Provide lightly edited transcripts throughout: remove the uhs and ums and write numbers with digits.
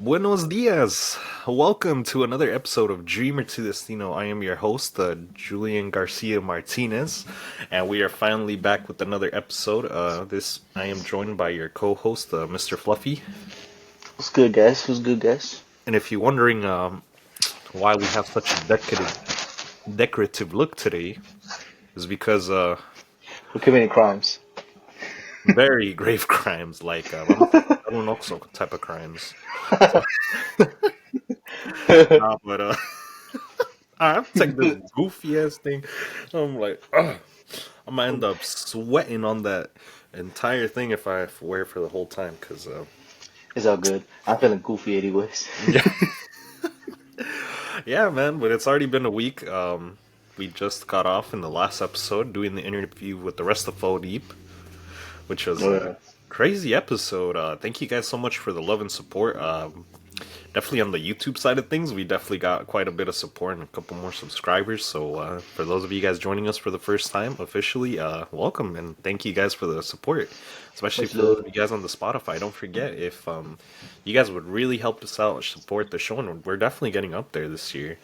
Buenos dias. Welcome to another episode of Dreamer to Destino. I am your host, Julian Garcia Martinez, and we are finally back with another episode. This I am joined by your co-host, Mr. Fluffy. What's good, guys? What's good, guys? And if you're wondering why we have such a decorative look today, is because We're committing crimes. very grave crimes like Oxo type of crimes. So, but I have to take this goofy ass thing. I'm like, ugh. I'm gonna end up sweating on that entire thing if I wear it for the whole time. Cause It's all good. I'm feeling goofy anyways. yeah, yeah, man. But it's already been a week. We just got off in the last episode doing the interview with the rest of Faux Deep, which was Oh, a yeah. crazy episode. Thank you guys so much for the love and support. Definitely on the YouTube side of things, we definitely got quite a bit of support and a couple more subscribers. So for those of you guys joining us for the first time officially, welcome and thank you guys for the support, especially for those of Absolutely. you guys on the Spotify. Don't forget if you guys would really help us out, support the show, and we're definitely getting up there this year.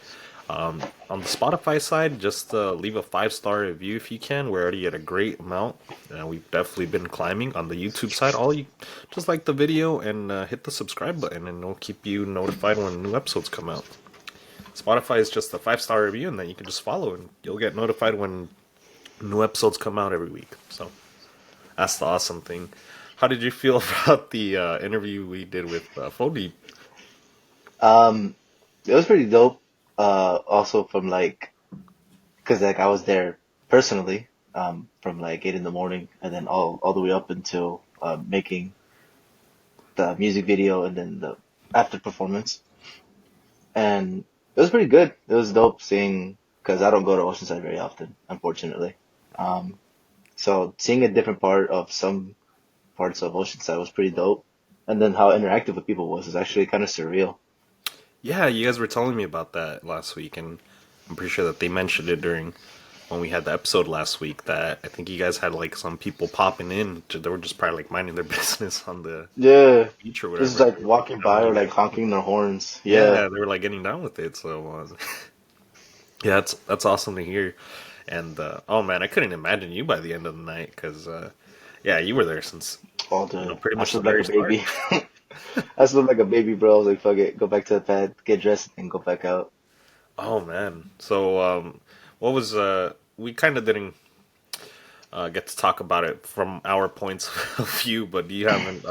On the Spotify side, just leave a 5-star review if you can. We're already at a great amount. We've definitely been climbing. On the YouTube side, all you just like the video and hit the subscribe button, and it'll keep you notified when new episodes come out. Spotify is just a 5-star review, and then you can just follow, and you'll get notified when new episodes come out every week. So that's the awesome thing. How did you feel about the interview we did with Fody? Um, it was pretty dope. Also from cause I was there personally, from like 8 in the morning and then all the way up until making the music video and then the after performance. And it was pretty good. It was dope seeing, cause I don't go to Oceanside very often, unfortunately. Um, so seeing a different part of some parts of Oceanside was pretty dope. And then how interactive with people was actually kind of surreal. Yeah, you guys were telling me about that last week, and I'm pretty sure that they mentioned it during when we had the episode last week. That I think you guys had like some people popping in. They were just probably like minding their business on the Yeah, beach or just whatever. like They were walking looking down by on or you like guys. honking their horns. Yeah, Yeah, they were like getting down with it. So yeah, that's awesome to hear. And oh man, I couldn't imagine you by the end of the night because yeah, you were there since all the pretty I much the slept like very a start. baby. I slept like a baby, bro. I was like, fuck it, go back to the pad, get dressed, and go back out. Oh man, so what was we kind of didn't get to talk about it from our points of view, but do you haven't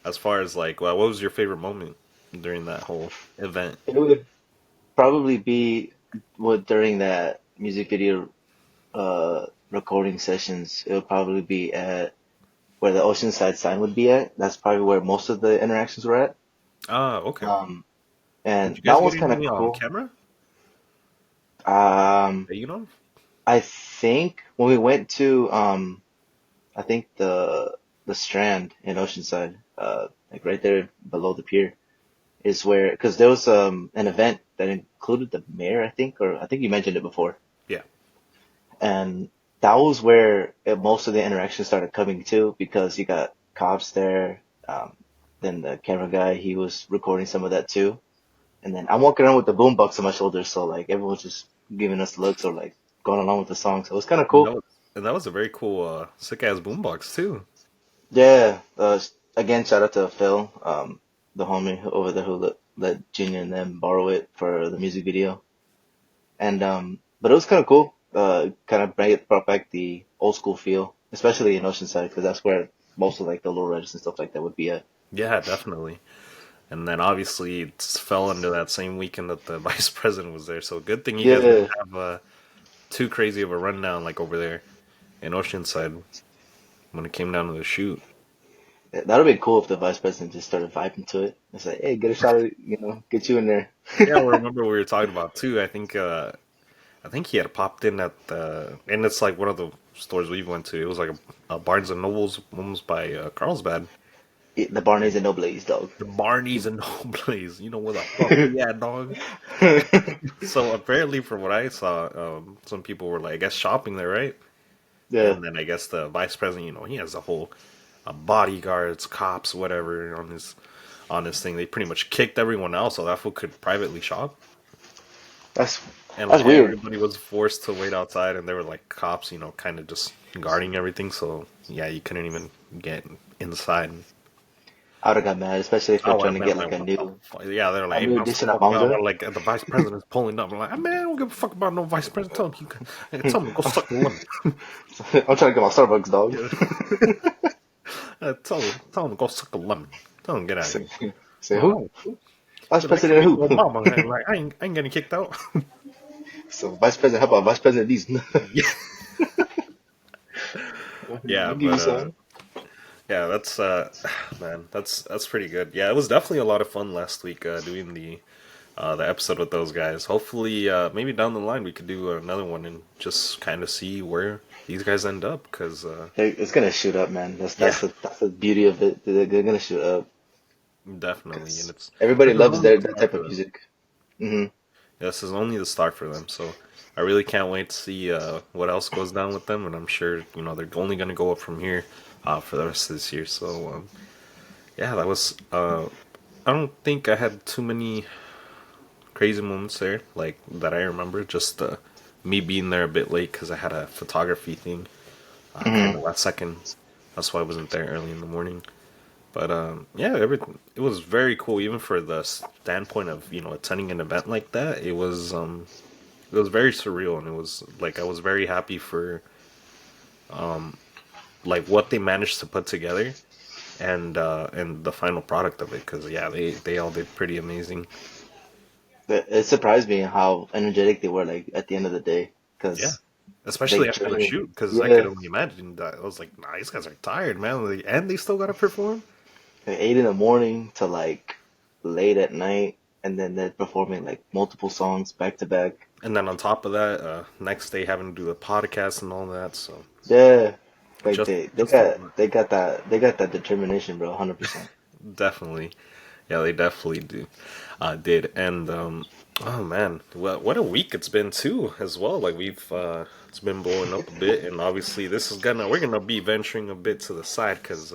as far as like well, what was your favorite moment during that whole event? It would probably be what during that music video recording sessions. It would probably be at where the Oceanside sign would be at. That's probably where most of the interactions were at. Ah, okay. Um, Did and you guys that get was kind of anything on cool. camera Um, that you know? I think when we went to I think the Strand in Oceanside, like right there below the pier, is where because there was an event that included the mayor, I think, or I think you mentioned it before, Yeah. and that was where most of the interaction started coming to because you got cops there. Then the camera guy, he was recording some of that too, and then I'm walking around with the boombox on my shoulder, so like everyone's just giving us looks or like going along with the song, so it was kind of And cool. that was a very cool sick ass boombox too. Yeah, again, shout out to Phil, the homie over there who let Junior and them borrow it for the music video. And but it was kind of cool. Kind of brought back the old school feel, especially in Oceanside, because that's where most of like the low res and stuff like that would be at. Yeah, definitely. And then obviously it fell under that same weekend that the vice president was there. So good thing you guys didn't Yeah, have too crazy of a rundown like over there in Oceanside when it came down to the shoot. that would be cool if the vice president just started vibing to it. It's like, hey, get a shot of, get you in there. Yeah, I remember we were talking about too. I think he had popped in at the and it's like one of the stores we went to. It was like a Barnes and Nobles, one was by Carlsbad. The Barneys and Noble's dog. The Barneys and Nobles, you know where the fuck we at, dog. So apparently, from what I saw, some people were like, I guess shopping there, right? Yeah, And then I guess the vice president, he has a whole bodyguards, cops, whatever on his on this thing. They pretty much kicked everyone out, so that fool could privately shop. That's And that's like weird. everybody was forced to wait outside, and there were like cops, kind of just guarding everything. So yeah, you couldn't even get inside. I would have got mad, especially if I they're would trying have to been get like like, a what the new fuck? Yeah, they're like, a hey, new man, edition of step up, manga. like the vice president's pulling up. I'm like, man, I don't give a fuck about no vice president. Tell him to go suck a lemon. I'm trying to get my Starbucks, dog. Yeah. Tell him to go suck a lemon. Tell him to get out of here. say, say Well, who? oh, Vice that could President be who? your mama. And like, I ain't getting kicked out. So Vice President, how about Vice President these? Yeah, yeah, I'll give you but some. yeah, that's man, that's pretty good. Yeah, it was definitely a lot of fun last week doing the episode with those guys. Hopefully, maybe down the line we could do another one and just kind of see where these guys end up. Cause It's gonna shoot up, man. That's yeah, that's the that's the beauty of it. They're gonna shoot up definitely, and because it's everybody this is loves only the that start type for of them. music. Hmm. This is only the start for them. So I really can't wait to see what else goes down with them, and I'm sure they're only gonna go up from here for the rest of this year. So yeah, that was. I don't think I had too many crazy moments there, like that I remember. Just me being there a bit late because I had a photography thing, kind Hmm. of last second. That's why I wasn't there early in the morning. But yeah, everything it was very cool, even for the standpoint of attending an event like that. It was very surreal, and it was like I was very happy for like what they managed to put together and the final product of it. Because yeah, they all did pretty amazing. But it surprised me how energetic they were, like at the end of the day, Yeah. because Especially like after the training. shoot, because I could Yeah, only imagine that. I was like, nah, these guys are tired, man. And they still got to perform. like 8 in the morning to like late at night, and then they're performing like multiple songs back to back. And then on top of that, next day having to do the podcast and all that. So Yeah, like just they just a got lot. they got that determination, bro, 100%. Definitely. Yeah, they definitely did. And oh man, what a week it's been too, as well. Like we've it's been blowing up a bit, and obviously this is gonna we're gonna be venturing a bit to the side because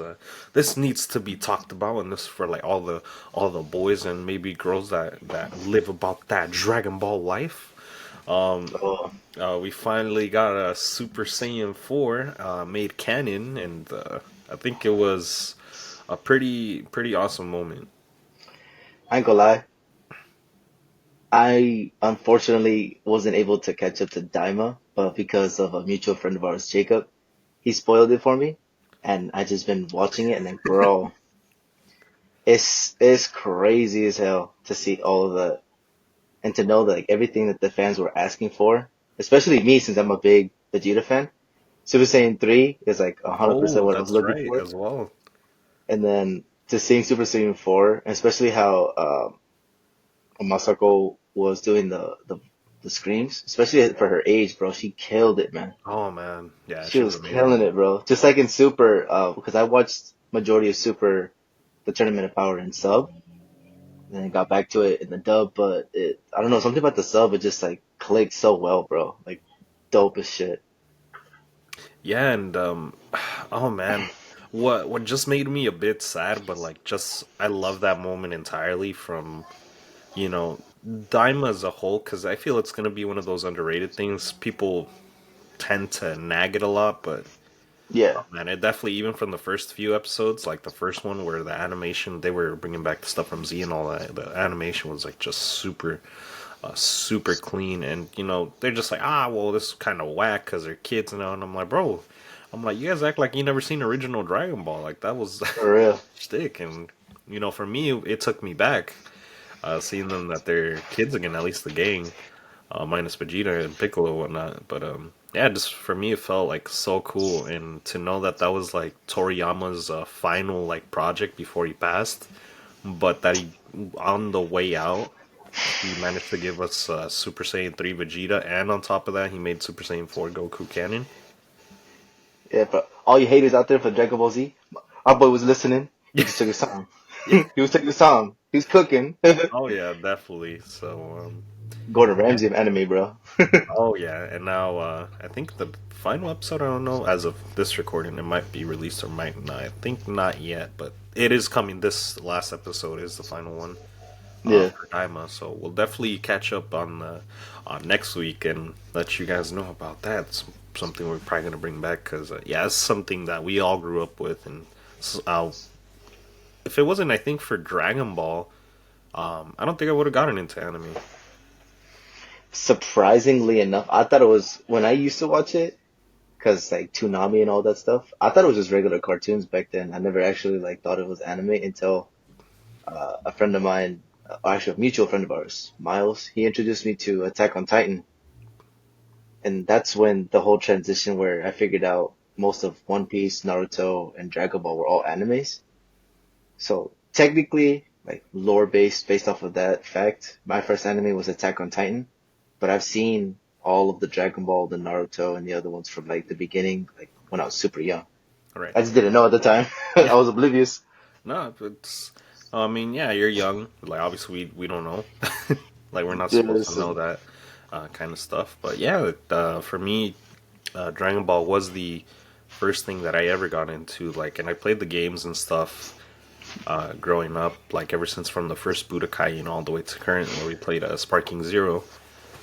this needs to be talked about, and this for like all the boys and maybe girls that live about that Dragon Ball life. Oh, We finally got a Super Saiyan 4 made canon, and I think it was a pretty awesome moment. I ain't gonna lie. I unfortunately wasn't able to catch up to Daima, but because of a mutual friend of ours, Jacob, he spoiled it for me, and I just been watching it, and like, bro, it's crazy as hell to see all of the and to know that like everything that the fans were asking for, especially me since I'm a big Vegeta fan. Super Saiyan 3 is like 100% Oh, what I was that's looking right for, as well. and then to seeing Super Saiyan 4, and especially how Masako was doing the screams, especially for her age, bro. She killed it, man. Oh man, yeah, She she was was amazing. killing it, bro. Just like in Super, because I watched majority of Super, the Tournament of Power in sub, and then I got back to it in the dub, but I don't know, something about the sub, it just like clicked so well, bro. Like dope as shit. Yeah, and oh man, what just made me a bit sad, but like just I love that moment entirely from you know Daima as a whole, because I feel it's gonna be one of those underrated things. People tend to nag it a lot, but Yeah, man, it definitely even from the first few episodes, like the first one where the animation they were bringing back the stuff from Z and all that, the animation was like just super clean, and they're just like, well, this is kind of whack because they're kids now, and I'm like, bro, I'm like, you guys act like you never seen original Dragon Ball, like that was for real. shtick, and for me, it took me back, seeing them that they're kids again, at least the gang, minus Vegeta and Piccolo and whatnot. But yeah, just for me, it felt like so cool, and to know that that was like Toriyama's final like project before he passed, but that he on the way out he managed to give us Super Saiyan 3 Vegeta, and on top of that, he made Super Saiyan 4 Goku canon. Yeah, but all you haters out there for Dragon Ball Z, our boy was listening. He Yeah, just took his time. yeah. He was taking his time. He was cooking. Oh yeah, definitely. So Gordon Ramsay of anime, bro. Oh yeah, and now I think the final episode. I don't know. As of this recording, it might be released or might not. I think not yet, but it is coming. This last episode is the final one Yeah. for daima. So we'll definitely catch up on next week and let you guys know about that. It's something we're probably gonna bring back because yeah, it's something that we all grew up with, and if it wasn't, I think for Dragon Ball, I don't think I would have gotten into anime. Surprisingly enough, I thought it was when I used to watch it, because like Toonami and all that stuff. I thought it was just regular cartoons back then. I never actually like thought it was anime until a friend of mine, actually a mutual friend of ours, Miles, he introduced me to Attack on Titan, and that's when the whole transition where I figured out most of One Piece, Naruto, and Dragon Ball were all animes. So technically, like lore based off of that fact, my first anime was Attack on Titan, but I've seen all of the Dragon Ball, the Naruto, and the other ones from like the beginning, like when I was super young. All right. I just didn't know at the time. I Yeah. was oblivious. No, it's. I mean, yeah, you're young. Like, obviously, we don't know. Like, we're not Yeah, supposed to so, know that kind of stuff. But yeah, for me, Dragon Ball was the first thing that I ever got into. Like, and I played the games and stuff growing up. Like, ever since from the first Budokai, all the way to current, where we played Sparking Zero,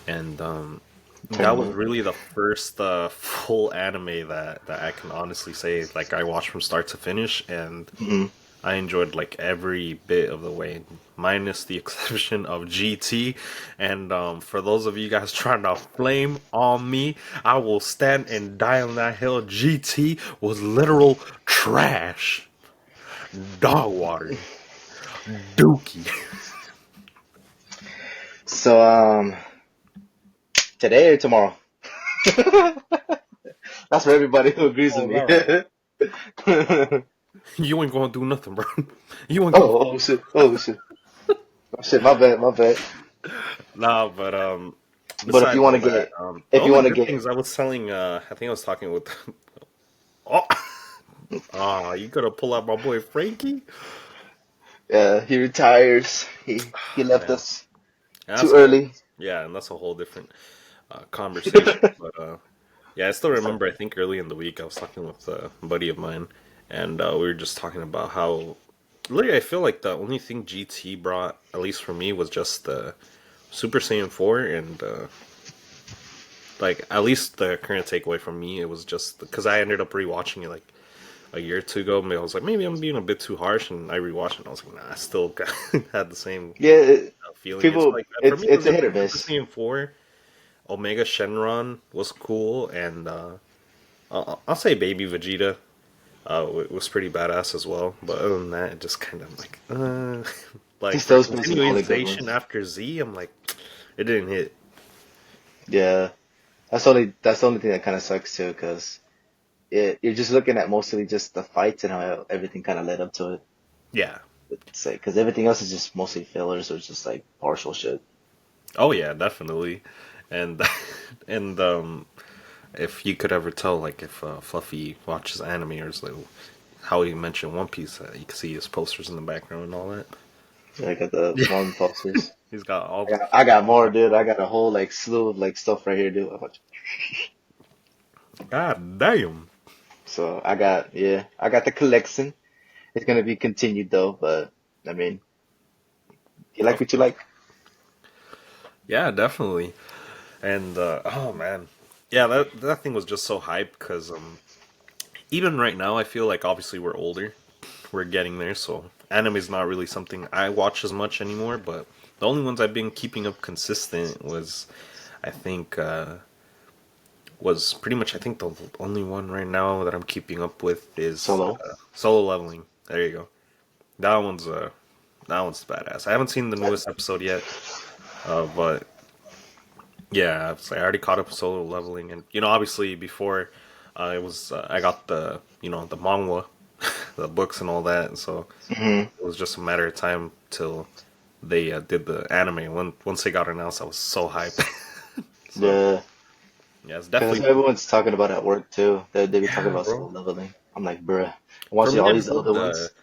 and that was mhm. really the first full anime that I can honestly say like I watched from start to finish, and Mhm. I enjoyed like every bit of the way, minus the exception of GT. And for those of you guys trying to flame on me, I will stand and die on that hill. GT was literal trash, dog water, dookie. So today or tomorrow? That's for everybody who agrees with Oh, me. all right. You ain't gonna do nothing, bro. You ain't gonna. Oh, oh shit. Oh shit. Oh shit, my bad, my bad. Nah, but But if you besides want all to that, get, the if you only want to good get, things I was telling, I think I was talking with. Oh, ah, you gotta pull out my boy Frankie. he retires. He left Man, us that's too a whole, early. yeah, and that's a whole different conversation. But yeah, I still remember. I think early in the week I was talking with a buddy of mine, and we were just talking about how, really, I feel like the only thing GT brought, at least for me, was just the Super Saiyan 4 and like at least the current takeaway from me, it was just because I ended up rewatching it like a year or two ago. Maybe I was like, maybe I'm being a bit too harsh, and I rewatched it. And I was like, nah, I still had the same Yeah, feeling. It's people, like for me, it it's was a just hit or like Super miss. Saiyan 4, Omega Shenron was cool, and I'll say Baby Vegeta was pretty badass as well. But other than that, it just kind of like Just for those been some only good continuation ones. after Z, I'm like, it didn't hit. Yeah, that's the only thing that kind of sucks too, because you're just looking at mostly just the fights and how everything kind of led up to it. Yeah. It's like because everything else is just mostly fillers or just like partial shit. Oh yeah, definitely. And and if you could ever tell, like if Fluffy watches anime or is like how he mentioned One Piece, you can see his posters in the background and all that. I got the Yeah, one posters. he's got all I the. got more, dude. I got a whole like slew of like stuff right here, dude. God damn. So I got the collection. It's gonna be continued though, but I mean, you like Of what you course. like? Yeah, definitely. And oh man, yeah, that thing was just so hype because even right now, I feel like obviously we're older, we're getting there, so anime is not really something I watch as much anymore. But the only ones I've been keeping up consistent was, I think, was pretty much I think the only one right now that I'm keeping up with is Solo. Solo Leveling. There you go. That one's that one's badass. I haven't seen the newest episode yet, but yeah, I already caught up with Solo Leveling, and obviously before it was I got the the manga, the books and all that, and so Hmm. it was just a matter of time till they did the anime. Once they got announced, I was so hyped. So Yeah, yeah, it's because that's definitely what everyone's talking about at work too. They be talking yeah, about solo bro. leveling. I'm like, bruh. I'm For watching me, all I these enjoyed other the ones.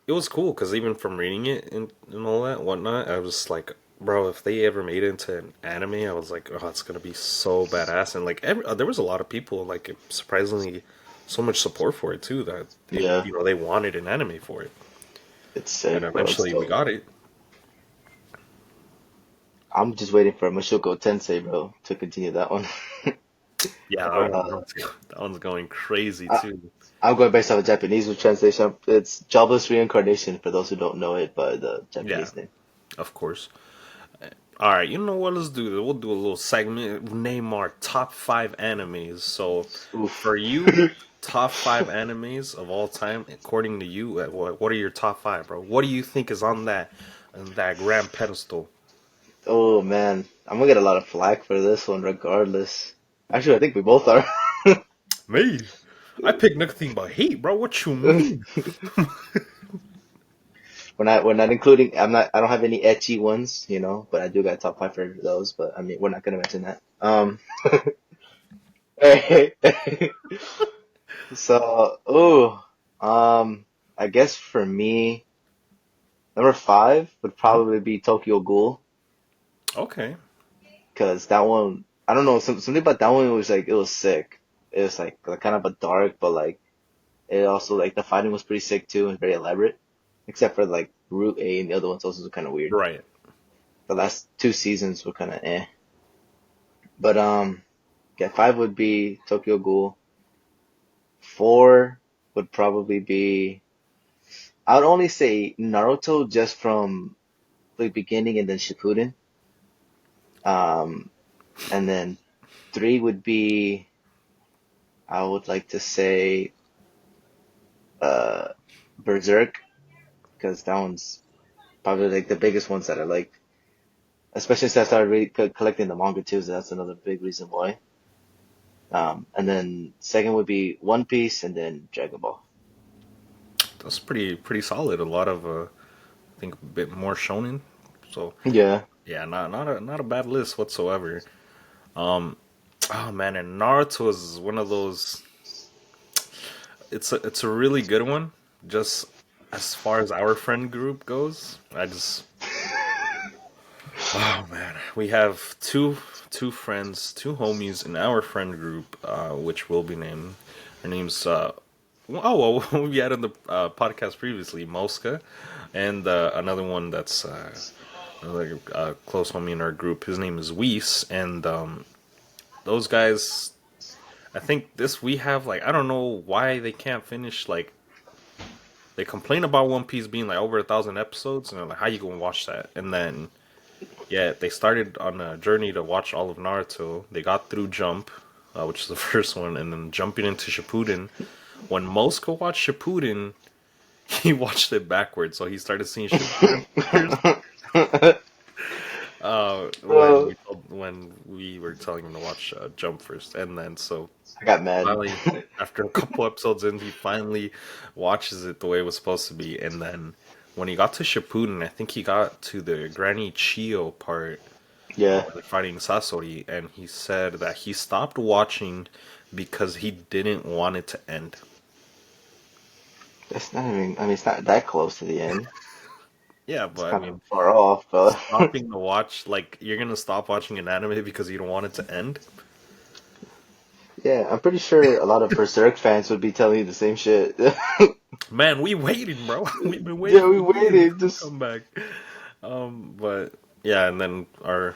it was cool because even from reading it and all that whatnot, I was like, bro, if they ever made it into an anime, I was like, oh, it's gonna be so badass. And like, there was a lot of people, like, surprisingly, so much support for it too that Yeah, they wanted an anime for it, it's and sick, bro. It's eventually we dope. got it. I'm just waiting for Mushoku Tensei, bro, to continue that one. Yeah, Or that one's going crazy I, too. I'm going based off a Japanese translation. It's Jobless Reincarnation for those who don't know it by the Yeah, Japanese name. of course. All right, you know what? Let's do this. We'll do a little segment. Name our top five animes. So, Oof. for you, top five animes of all time, according to you, what are your top five, bro? What do you think is on that grand pedestal? Oh man, I'm gonna get a lot of flack for this one, regardless. Actually, I think we both are. Me, I pick nothing but hate, bro. What you mean? We're not including. I don't have any etchy ones, but I do got top five for those. But I mean, we're not gonna mention that. So, I guess for me, number five would probably be Tokyo Ghoul, Okay, because that one, I don't know, something about that one was like it was sick. It was like kind of a dark, but like it also like the fighting was pretty sick too and very elaborate, except for like Route A and the other ones also kind of weird. right. The last two seasons were kind of eh. But yeah, five would be Tokyo Ghoul. Four would probably be. I would only say Naruto just from the beginning and then Shippuden. Um, and then three would be. I would like to say uh Berserk, because that one's probably like the biggest ones that I like. Especially since I started collecting the manga too, so that's another big reason why. And then second would be One Piece, and then Dragon Ball. That's pretty solid. A lot of I think a bit more shonen. So Yeah. yeah, not a bad list whatsoever. Um, oh man, and Naruto is one of those. It's a really good one. Just as far as our friend group goes, I just oh man, we have two friends, two homies in our friend group, which will be named. Her name's well, we had in the podcast previously, Mosca, and another one that's another close homie in our group. His name is Weiss, and those guys. I think this we have like I don't know why they can't finish like they complain about One Piece being like over 1,000 episodes, and they're like, "How you gonna watch that?" And then, yeah, they started on a journey to watch all of Naruto. They got through Jump, which is the first one, and then jumping into Shippuden. When Mosco watched Shippuden, he watched it backwards, so he started seeing Shippuden first. Bro, When we were telling him to watch Jump first, and then so I got mad. finally, after a couple episodes in, he finally watches it the way it was supposed to be. And then when he got to Shippuden, I think he got to the Granny Chio part Yeah, where they're fighting Sasori, and he said that he stopped watching because he didn't want it to end. that's not even. I mean, it's not that close to the end. Yeah, It's but I kind of mean, far off, but stopping to watch, like, you're gonna stop watching an anime because you don't want it to end? yeah, I'm pretty sure a lot of Berserk fans would be telling you the same shit. Man, we waited, bro. We've been waiting Yeah, for we years waited. for a Just comeback. But yeah, and then our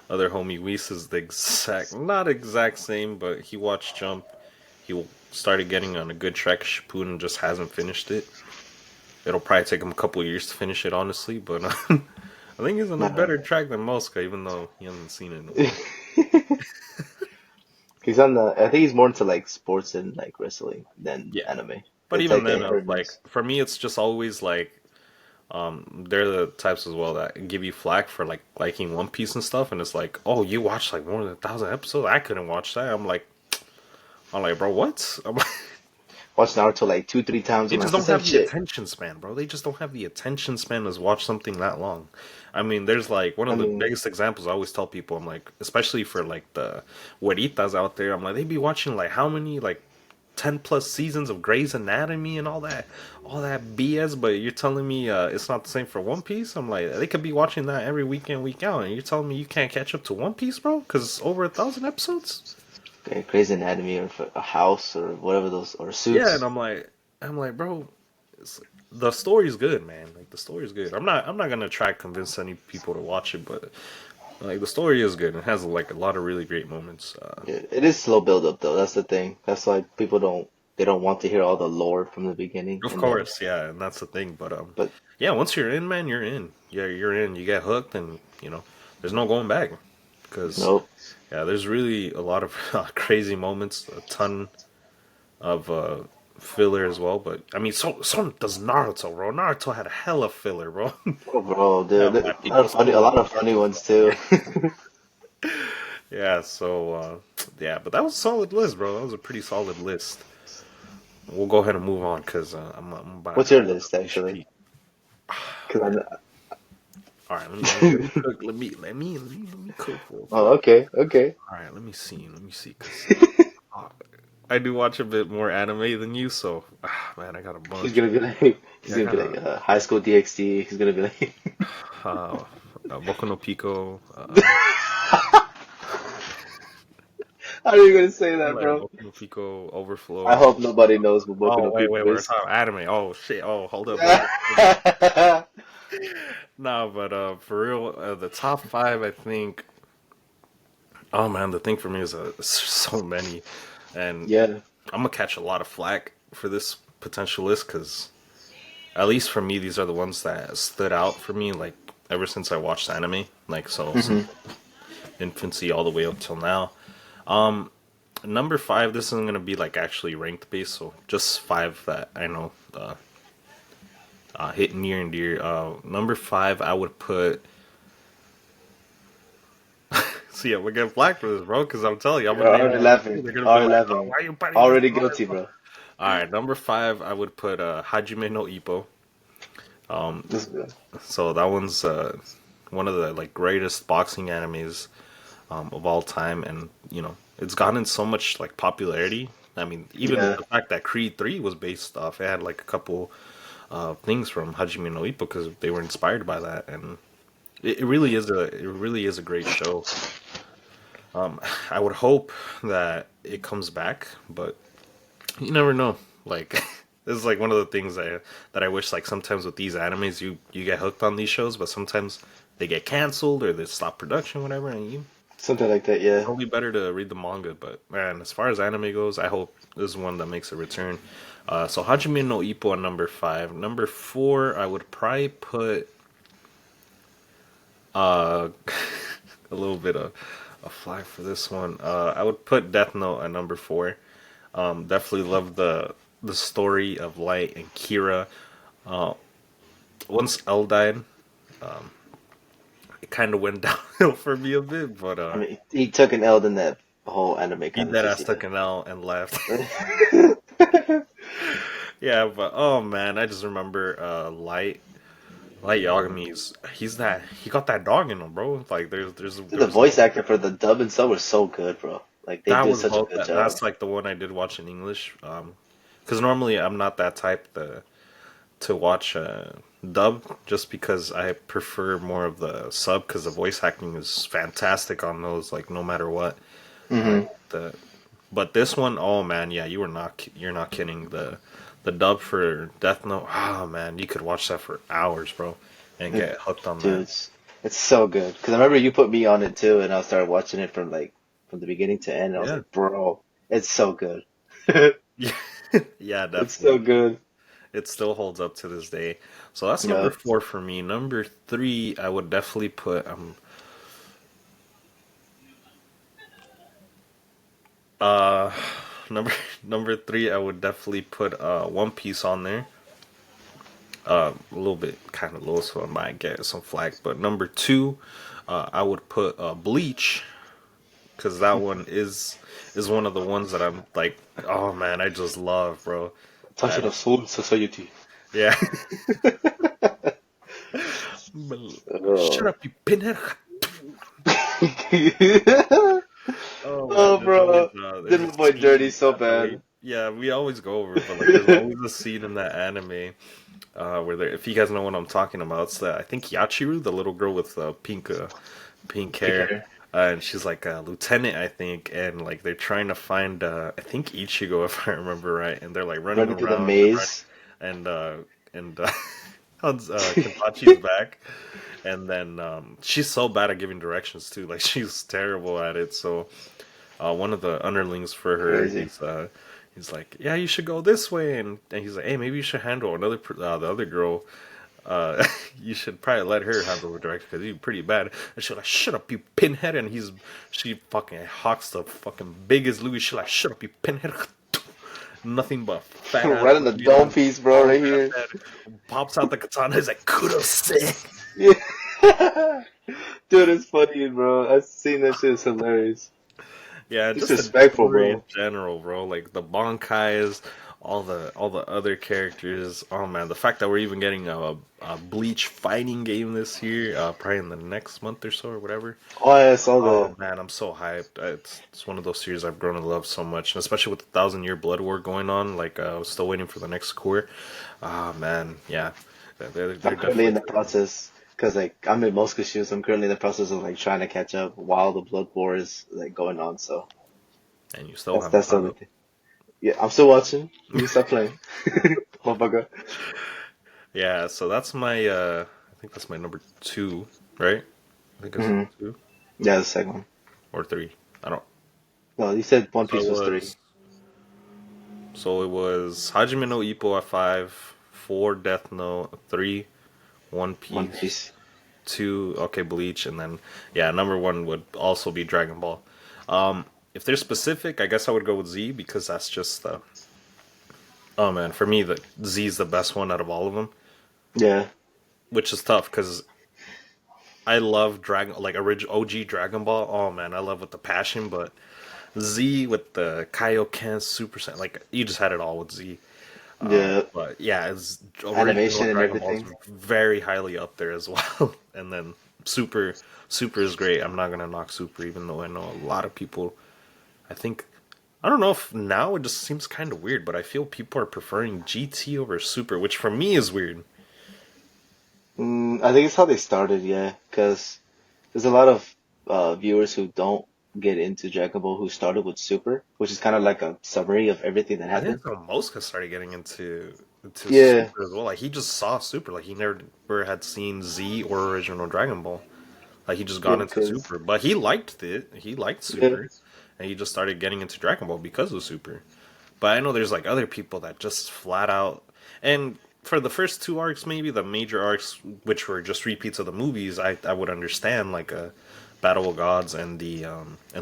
other homie Weiss is the exact, not exact same, but he watched Jump. He started getting on a good track. Shippuden just hasn't finished it. It'll probably take him a couple of years to finish it, honestly. But I think he's on a nah. better track than Mosca, even though he hasn't seen it in a while. He's on the. I think he's more into like sports and like wrestling than Yeah, anime. but It's even like the then, like inheritance. for me, it's just always like they're the types as well that give you flack for like liking One Piece and stuff, and it's like, oh, you watched like more than 1,000 episodes. I couldn't watch that. I'm like, bro, what? I'm like, Watch Naruto like two, three times. they I'm like, just it's the don't same have the shit. attention span, bro. They just don't have the attention span to watch something that long. I mean, there's like one I of the mean, biggest examples I always tell people. I'm like, especially for like the hueritas out there. I'm like, they be watching like how many like 10 plus seasons of Grey's Anatomy and all that BS, but you're telling me it's not the same for One Piece? I'm like, they could be watching that every weekend, week out, and you're telling me you can't catch up to One Piece, bro? Because it's over 1,000 episodes? Grey's Anatomy or a House or whatever those or Yeah, and Suits. I'm like, bro, the story's good, man. Like the story's good. I'm not gonna try to convince any people to watch it, but like the story is good. It has like a lot of really great moments. It is slow build up though. That's the thing. That's why people don't want to hear all the lore from the beginning Of and then course, yeah, and that's the thing. But but yeah, once you're in, man, you're in. Yeah, you're in. You get hooked, and there's no going back. Because nope. yeah, there's really a lot of crazy moments, a ton of filler as well. But I mean, so does Naruto, bro. Naruto had a hella filler, bro. Oh, bro, Yeah, dude, my people a still lot of funny ones too. yeah. So yeah, but that was a solid list, bro. That was a pretty solid list. We'll go ahead and move on because I'm about What's to your have list a fish actually? peek. Cause All right, let me cook. Let me cook real oh, quick. okay, okay. All right, let me see, cause uh, I do watch a bit more anime than you, so man, I got a He's bunch. gonna be like, he's Yeah, I gonna be got like, High School DxD. He's gonna be like, uh, Boku no Pico, how are you gonna say that, like bro? Boku no Pico, I Overflow. hope nobody knows what Boku Oh no wait, Pico we're is. talking anime. Oh shit. Oh hold up. No, but for real, the top five, I think. Oh man, the thing for me is so many, and Yeah. I'm gonna catch a lot of flack for this potential list because at least for me, these are the ones that stood out for me. Like ever since I watched anime, like so since Hmm. infancy all the way up till now. Um, Number five, this isn't gonna be like actually ranked based, so just five that I know hit near and dear. Number five, I would put. See, I'm gonna get flack for this, bro, because I'm telling you, I'm You're gonna name already all these things. laughing. They're gonna be Already like, "Oh, laughing. why are you putting this Already on guilty, it?" bro. All right, number five, I would put Hajime no Ippo. This is good. So that one's one of the like greatest boxing animes of all time, and it's gotten so much like popularity. I mean, even Yeah. the fact that Creed 3 was based off, it had like a couple things from Hajime no Ippo because they were inspired by that, and it really is a great show. I would hope that it comes back, but you never know. Like this is like one of the things that I wish like sometimes with these animes you get hooked on these shows, but sometimes they get canceled or they stop production, whatever, and you Something like that, yeah. probably better to read the manga. But man, as far as anime goes, I hope this is one that makes a return. So Hajime no Ippo on number five. Number four, I would probably put uh a little bit of a flag for this one. I would put Death Note at number four. Definitely love the story of Light and Kira. Uh, Once L died, it kind of went downhill for me a bit, but I mean, he took an L in that whole anime he kind of dead just, ass yeah. took an L and left. Yeah, but oh man, I just remember Light Yagami's he got that dog in him, bro. Like Dude, there the was a voice actor for the dub and sub was so good, bro. Like they that did was such a both good job. that's like the one I did watch in English. Because normally I'm not that type to watch dub just because I prefer more of the sub because the voice acting is fantastic on those like no matter what. Hmm. Like the but this one, oh man, yeah, you're not kidding. The dub for Death Note, oh man, you could watch that for hours, bro, and It, get hooked on dude, that. it's so good. Because I remember you put me on it too, and I started watching it from like from the beginning to end. And I was Yeah, like, bro, it's so good. yeah, yeah, It's so definitely. good. It still holds up to this day. So that's number Yeah. four for me. Number three, I would definitely put uh number number three, I would definitely put One Piece on there. A little bit kind of low, so I might get some flack. But number two, I would put Bleach because that one is one of the ones that I'm like, oh man, I just love, bro. Touching And of Soul Society. yeah, shut Oh. up, you pinhead. Oh man, Oh, bro. Did there's my a boy dirty scene so at the way bad. Yeah, we always go over it, but like, there's always a scene in that anime where there, if you guys know what I'm talking about, it's I think Yachiru, the little girl with pink hair, Picard and she's like a lieutenant, I think, and like they're trying to find, I think Ichigo, if I remember right, and they're like running running through the around maze. and Kenpachi's back, and then she's so bad at giving directions too, like she's terrible at it. So one of the underlings for her, Crazy. he's like, yeah, you should go this way, and he's like, hey, maybe you should handle the other girl. Uh, you should probably let her handle the direction because he's pretty bad. And she's like, shut up, you pinhead. And she fucking hawks the fucking biggest Louis. She's like, shut up, you pinhead. Nothing but fat ass Right on the Louis dome on piece, bro, all right that here. head. Pops out the katana. He's like, kudos. Yeah. Dude, it's funny, bro. I've seen that shit. It's hilarious. Yeah, just the Disrespectful, story in bro. general, bro. Like the Bankais, all the other characters. Oh man, the fact that we're even getting a Bleach fighting game this year, probably in the next month or so or whatever. Oh, yeah, I saw Oh the. man, I'm so hyped. It's one of those series I've grown to love so much, and especially with the Thousand Year Blood War going on. Like I was still waiting for the next core. Ah man, yeah, they're I'm currently in definitely the process because like I'm in Moscow shoes. I'm currently in the process of like trying to catch up while the Blood War is like going on. So and you still that's haven't the caught only up. thing. Yeah, I'm still watching. You stop playing, motherfucker. Yeah, so that's my I think that's my number two, right? I think it's Hmm. number two Yeah, the second one. or three. I don't. Well, you said One So it Piece was three. was so it was Hajime no Ippo at five, four Death Note, three One One Piece, Piece. two okay Bleach, and then yeah, number one would also be Dragon Ball. Um, if they're specific, I guess I would go with Z because that's just oh man, for me the Z is the best one out of all of them, Yeah, which is tough because I love Dragon like original OG Dragon Ball. Oh man, I love with the passion, but Z with the Kaioken Super Saiyan, like you just had it all with Z. yeah. But yeah, it's original Animation and Dragon Ball is everything. very highly up there as well. And then Super, Super is great. I'm not gonna knock Super, even though I know a lot of people. I think I don't know if now it just seems kind of weird, but I feel people are preferring GT over Super, which for me is weird. I think it's how they started. Yeah, because there's a lot of viewers who don't get into Dragon Ball who started with Super, which is kind of like a summary of everything that I think happened. so Mosca started getting into Yeah, Super as well. Like he just saw Super, like he never had seen Z or original Dragon Ball. Like he just yeah, got into because Super, but he liked it. He liked yeah, Super, and he just started getting into Dragon Ball because of Super. But I know there's like other people that just flat out and for the first two arcs, maybe the major arcs, which were just repeats of the movies, I would understand like a Battle of Gods and the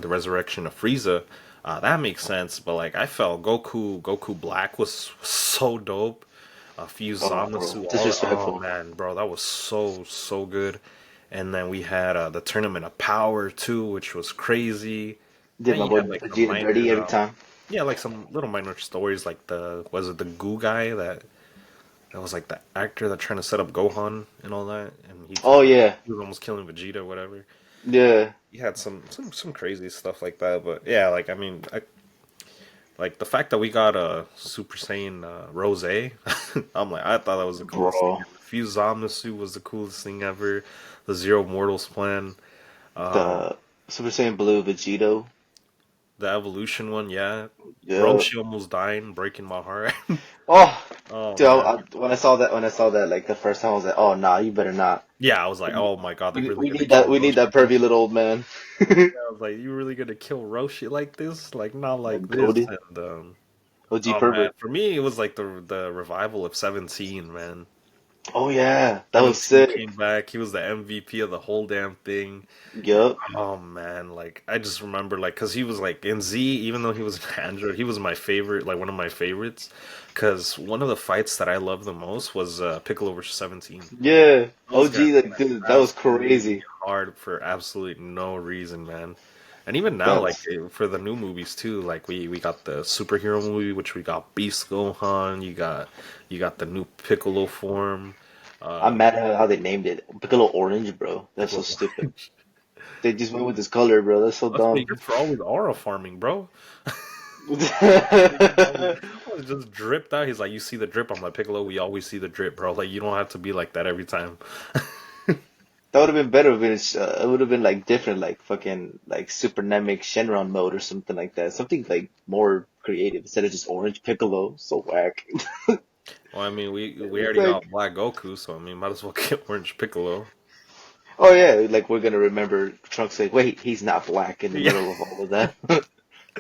Resurrection of Frieza. That makes sense, but like I felt Goku Black was so dope. Fuse oh, bro, Zamasu, oh disrespectful. man, bro, that was so good. And then we had the Tournament of Power too, which was crazy. Did And my you boy had like some Vegeta dirty minor, every time. yeah, like some little minor stories, like the was it the Goo guy that was like the actor that trying to set up Gohan and all that, and Oh yeah, he was almost killing Vegeta, or whatever. yeah. He had some crazy stuff like that, but yeah, like I mean, like the fact that we got a Super Saiyan Rose, I'm like I thought that was the coolest thing Bro, ever. Fuse Zamasu was the coolest thing ever. The Zero Mortals plan, um, the Super Saiyan Blue Vegito. the evolution one, yeah. Yeah. Roshi almost dying, breaking my heart. Oh, Oh dude, man, when I saw that like the first time, I was like, oh nah, you better not. yeah, I was like, oh my god, they're really We gonna need kill that. We need Roshi. that pervy little old man. I was like, you really gonna kill Roshi like this? Like not like Like this? goaded. And OG oh man, pervert. for me it was like the revival of 17, man. Oh yeah, that was 17 sick. came back. He was the MVP of the whole damn thing. And Yup. oh man, like I just remember like cuz he was like in Z even though he was an android, he was my favorite, like one of my favorites cuz one of the fights that I loved the most was Piccolo versus 17. Yeah. Those guys OG, like went dude, that was absolutely crazy. hard for absolutely no reason, man. And even now, like That's for the new movies too, like we got the superhero movie, which we got Beast Gohan. You got the new Piccolo form, I'm uh, mad at how they named it. Piccolo Orange, bro. That's so Piccolo. stupid. They just went with this color, bro. That's so That's what you dumb. get for always aura farming, bro. I was just dripped out. He's like, "You see the drip?" I'm like, "Piccolo, we always see the drip, bro. Like, you don't have to be like that every time." That would have been better if it would have been like different, like fucking like Supernamic Shenron mode or something like that. Something like more creative instead of just orange Piccolo. So whack. Well, I mean, we It's already got like, Black Goku, so I mean, might as well get Orange Piccolo. oh yeah, like we're gonna remember Trunks like, wait, he's not black in the Yeah, middle of all of that.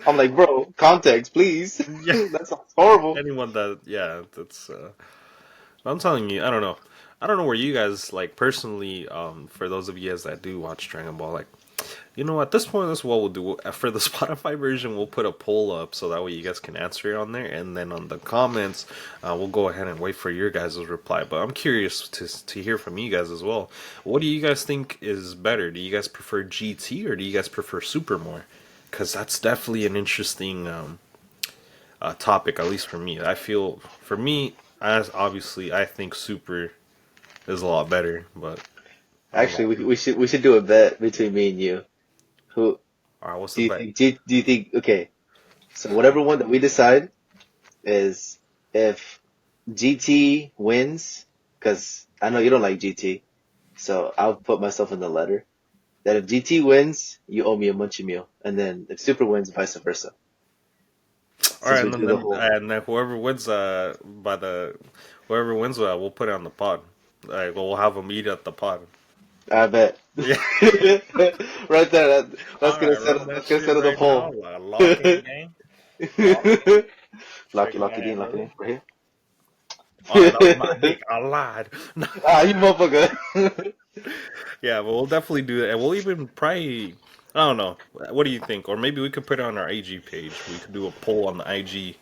I'm like, bro, context, please. yeah. That sounds horrible. Anyone that, yeah, that's. I'm telling you, I don't know. I don't know where you guys like personally. For those of you guys that do watch Dragon Ball, like, you know, at this point, this is what we'll do. For the Spotify version, we'll put a poll up so that way you guys can answer it on there, and then on the comments, we'll go ahead and wait for your guys' reply. But I'm curious to hear from you guys as well. What do you guys think is better? Do you guys prefer GT or do you guys prefer Super more? Because that's definitely an interesting topic, at least for me. I feel for me, as obviously, I think Super is a lot better, but I don't know Actually, about you. we should do a bet between me and you. Who All right, what's the do you bet? think? Do you think? Okay, so whatever one that we decide is if GT wins, because I know you don't like GT, so I'll put myself in the letter that if GT wins, you owe me a munchie meal, and then if Super wins, vice versa. All right, Since we do the whole, and then whoever wins, whoever wins, we'll put it on the pod. Like, we'll have a meet at the pod. I bet. Yeah. Right there, All right, run that that's gonna shit settle the right now. poll. Lock in, gang. Lock in. Shake my Lock it in, hand, lock it brother. in, right All right, that was my here. dick. I lied. Ah, you motherfucker. Yeah, but we'll definitely do that, and we'll even probably. I don't know. What do you think? Or maybe we could put it on our IG page. We could do a poll on the IG,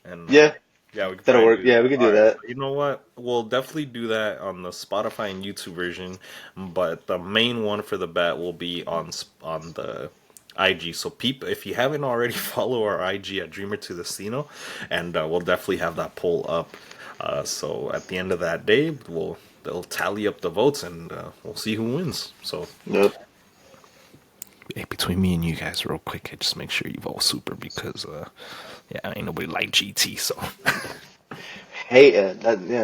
and Yeah, yeah, we could that'll probably work. do Yeah, that. we can All do right, so that. you know what? We'll definitely do that on the Spotify and YouTube version, but the main one for the bet will be on the IG. So, if you haven't already, follow our IG at Dreamer to the Cino, and we'll definitely have that poll up. So at the end of that day, they'll tally up the votes, and we'll see who wins. So, Yep. hey, between me and you guys, real quick, hey, just make sure you vote Super because, yeah, ain't nobody like GT. So, Hey, yeah,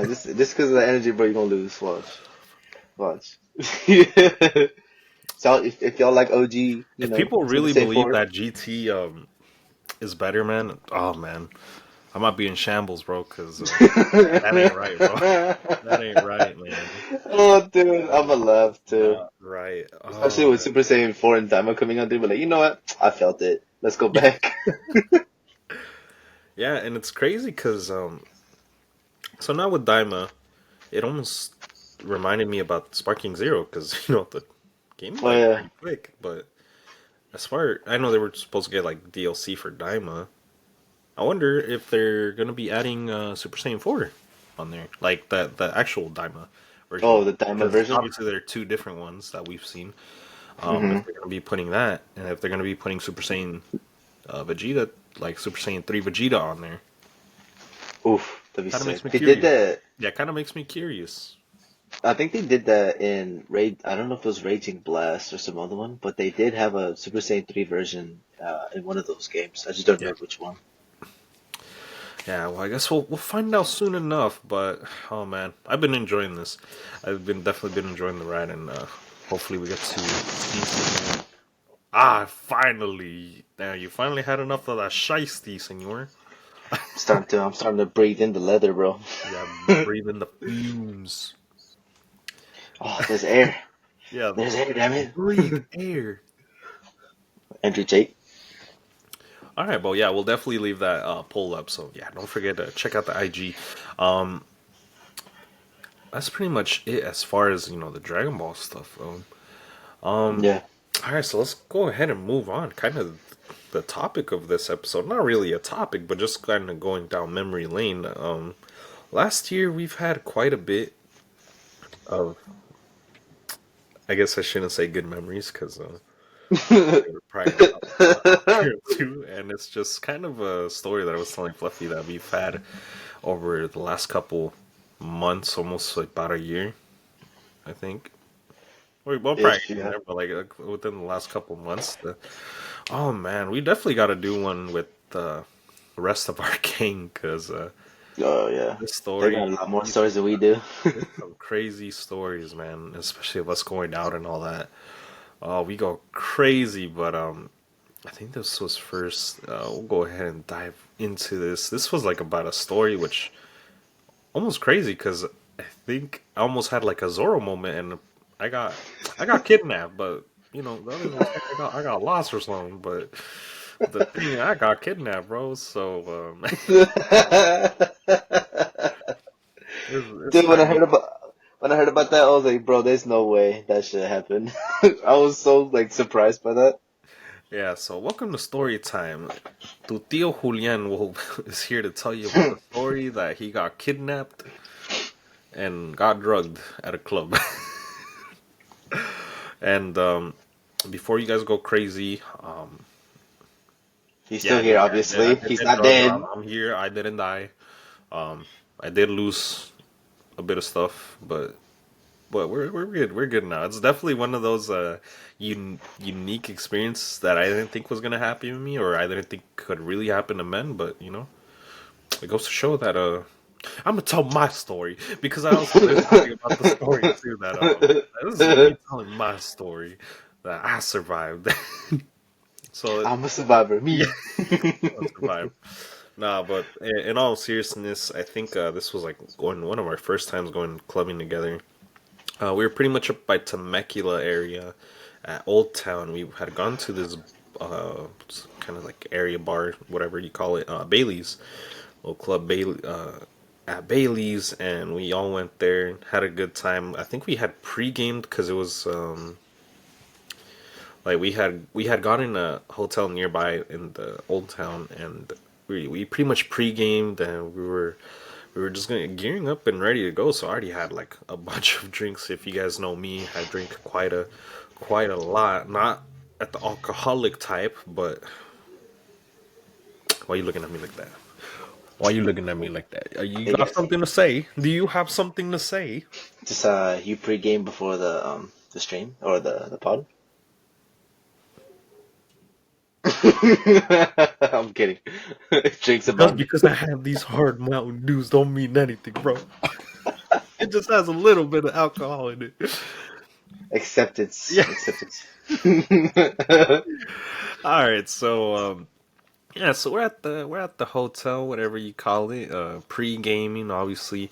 this because of the energy, bro, you're gonna lose. Watch, watch. So if y'all like OG, you if know, people Super really Saiyan believe 4. that GT is better, man, oh man, I might be in shambles, bro. Because that ain't right, bro. That ain't right, man. Oh, dude, That I'm is gonna laugh too. not right. Especially Oh with man. Super Saiyan 4 and Daima coming out, dude. But like, you know what? I felt it. Let's go back. Yeah, and it's crazy because so now with Daima, it almost reminded me about Sparking Zero because the game Oh like yeah. pretty quick, but as far I know they were supposed to get like DLC for Daima. I wonder if they're gonna be adding Super Saiyan 4 on there, like the actual Daima version, Oh, the Daima because version. obviously there are two different ones that we've seen. Mm-hmm. If they're gonna be putting that, and if they're gonna be putting Super Saiyan Vegeta, like Super Saiyan 3 Vegeta on there, Oof, that'd be kind of makes sick. me They did curious. that. Yeah, kind of makes me curious. I think they did that in Raid. I don't know if it was Raging Blast or some other one, but they did have a Super Saiyan 3 version in one of those games. I just don't Yeah, remember which one. yeah. Well, I guess we'll find out soon enough. But oh man, I've been enjoying this. I've been definitely been enjoying the ride, and hopefully we get to see some. Finally! Now you finally had enough of that shiesty, senor. I'm starting to breathe in the leather, bro. Yeah, breathe in the fumes. Oh, there's air. Yeah, There's air, damn it. breathe air. Andrew Tate. All right, well, yeah, we'll definitely leave that poll up. So yeah, don't forget to check out the IG. Um, that's pretty much it as far as the Dragon Ball stuff. Yeah. All right, so let's go ahead and move on. Kind of the topic of this episode, not really a topic, but just kind of going down memory lane. Last year we've had quite a bit of, I guess I shouldn't say good memories because they were probably a lot here too, and it's just kind of a story that I was telling Fluffy that we've had over the last couple months, almost like about a year, I think. Well, probably Ish, getting yeah. there, but within the last couple months. Oh man, we definitely got to do one with. the rest of our gang, because Oh yeah, this they got story, a lot more stories than we do. there's some crazy stories, man. Especially of us going out and all that. We go crazy, but I think this was first. We'll go ahead and dive into this. This was like about a story which almost crazy because I think I almost had like a Zorro moment, and I got I got kidnapped, but the others was like I got lost or something. But the thing I got kidnapped, bro. So it's Dude, kind of when I heard about that, I was like, bro, there's no way that should happen. I was so like surprised by that. yeah. So welcome to story time. Tu tío Julian is here to tell you about the story that he got kidnapped and got drugged at a club. And before you guys go crazy, He's yeah, still here, I obviously. did He's get not drugged, but I'm, dead. I'm here. I didn't die. I did lose a bit of stuff, but we're good. We're good now. It's definitely one of those unique experiences that I didn't think was gonna happen to me, or I didn't think could really happen to men. But it goes to show that I'm gonna tell my story because I also there's something about the story too that this is me telling my story that I survived. So I'm a survivor, yeah, me. I survived. Nah, but in all seriousness, I think this was like going one of our first times going clubbing together. We were pretty much up by Temecula area at Old Town. We had gone to this kind of like area bar, whatever you call it, Bailey's, little club Bailey at Bailey's, and we all went there, had a good time. I think we had pre-gamed because it was like we had gotten a hotel nearby in the Old Town, and we pretty much pre-gamed, and we were just gearing up and ready to go. So I already had like a bunch of drinks. If you guys know me, I drink quite a lot. Not at the alcoholic type, but why are you looking at me like that? Why are you looking at me like that? You Hey got guys, something to say? Do you have something to say? just you pre-game before the stream or the pod? I'm kidding. Drinks Just abound. because I have these hard Mountain Dews don't mean anything, bro. It just has a little bit of alcohol in it. Acceptance. Yeah. Acceptance. All right. So yeah. So we're at the hotel, whatever you call it. Pre-gaming, obviously.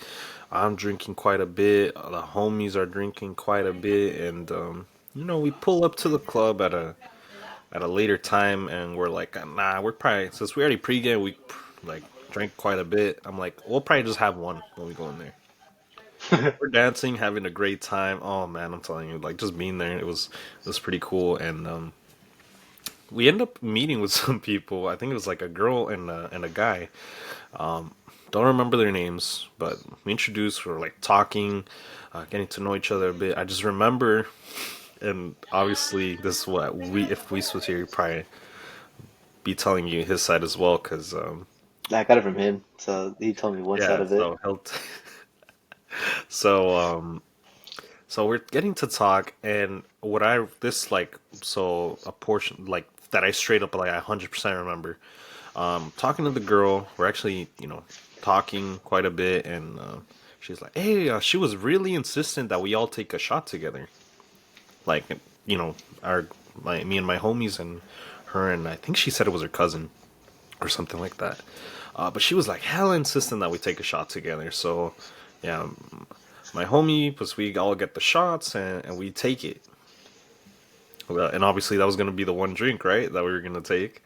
I'm drinking quite a bit. The homies are drinking quite a bit, and we pull up to the club at a later time, and we're like, nah, we're probably since we already pre-game, we like drank quite a bit. I'm like, we'll probably just have one when we go in there. We're dancing, having a great time. Oh man, I'm telling you, like just being there, it was pretty cool, and we end up meeting with some people. I think it was like a girl and a guy. Don't remember their names, but we introduced. We were like talking, getting to know each other a bit. I just remember, and obviously this is what we if we was here, he'd probably be telling you his side as well, because I got it from him, so he told me one side yeah. of it. So so so we're getting to talk, and what I this like so a portion like that I straight up like I 100% remember. Talking to the girl, we're actually talking quite a bit, and she's like, "Hey," she was really insistent that we all take a shot together, like our me and my homies and her, and I think she said it was her cousin or something like that. But she was like hella insistent that we take a shot together. So yeah, my homie, plus we all get the shots and we take it. And obviously that was gonna be the one drink, right, that we were gonna take.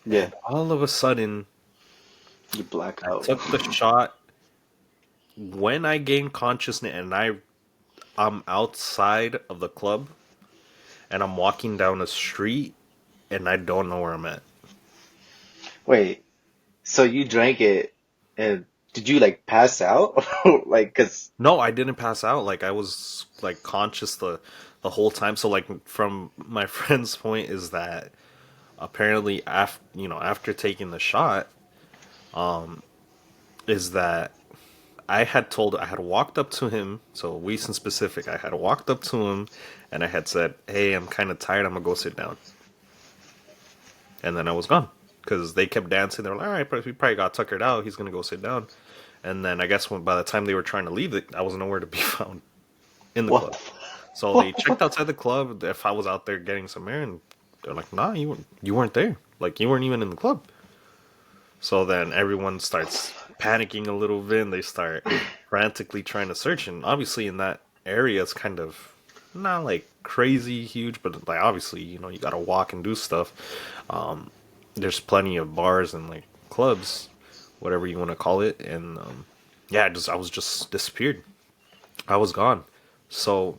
Yeah, And all of a sudden, you black I out. took the shot when I gained consciousness, and I'm outside of the club, and I'm walking down a street, and I don't know where I'm at. Wait, so you drank it, and did you like pass out? Like, cause No, I didn't pass out. Like I was like conscious the whole time. So like from my friend's point is that apparently after taking the shot is that I had walked up to him. So Weiss specific, I had walked up to him and I had said, "Hey, I'm kind of tired. I'm gonna go sit down," and then I was gone. because they kept dancing. They were like, all right, we probably got tuckered out. He's gonna go sit down. And then I guess by the time they were trying to leave, I was nowhere to be found in the What club. the fuck? So they What the checked fuck? outside the club if I was out there getting some air, and they're like, "Nah, you weren't there. Like you weren't even in the club." So then everyone starts panicking a little bit, and they start frantically trying to search. And obviously, in that area, it's kind of not like crazy huge, but like obviously, you gotta walk and do stuff. There's plenty of bars and like clubs, whatever you want to call it, and yeah, I was just disappeared. I was gone. So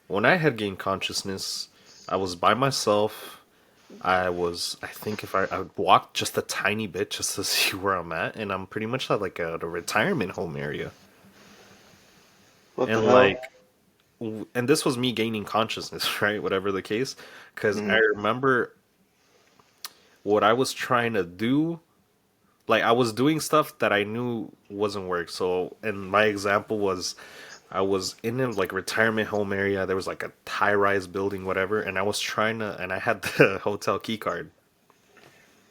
when I had gained consciousness, I was by myself. I think if I would walk just a tiny bit just to see where I'm at, and I'm pretty much at like a retirement home area. What the And hell? like, and this was me gaining consciousness, right? Whatever the case, because I Mm. remember what I was trying to do. Like I was doing stuff that I knew wasn't work. So, and my example was I was in a like retirement home area. There was like a high rise building, whatever, and I was trying to, and I had the hotel key card.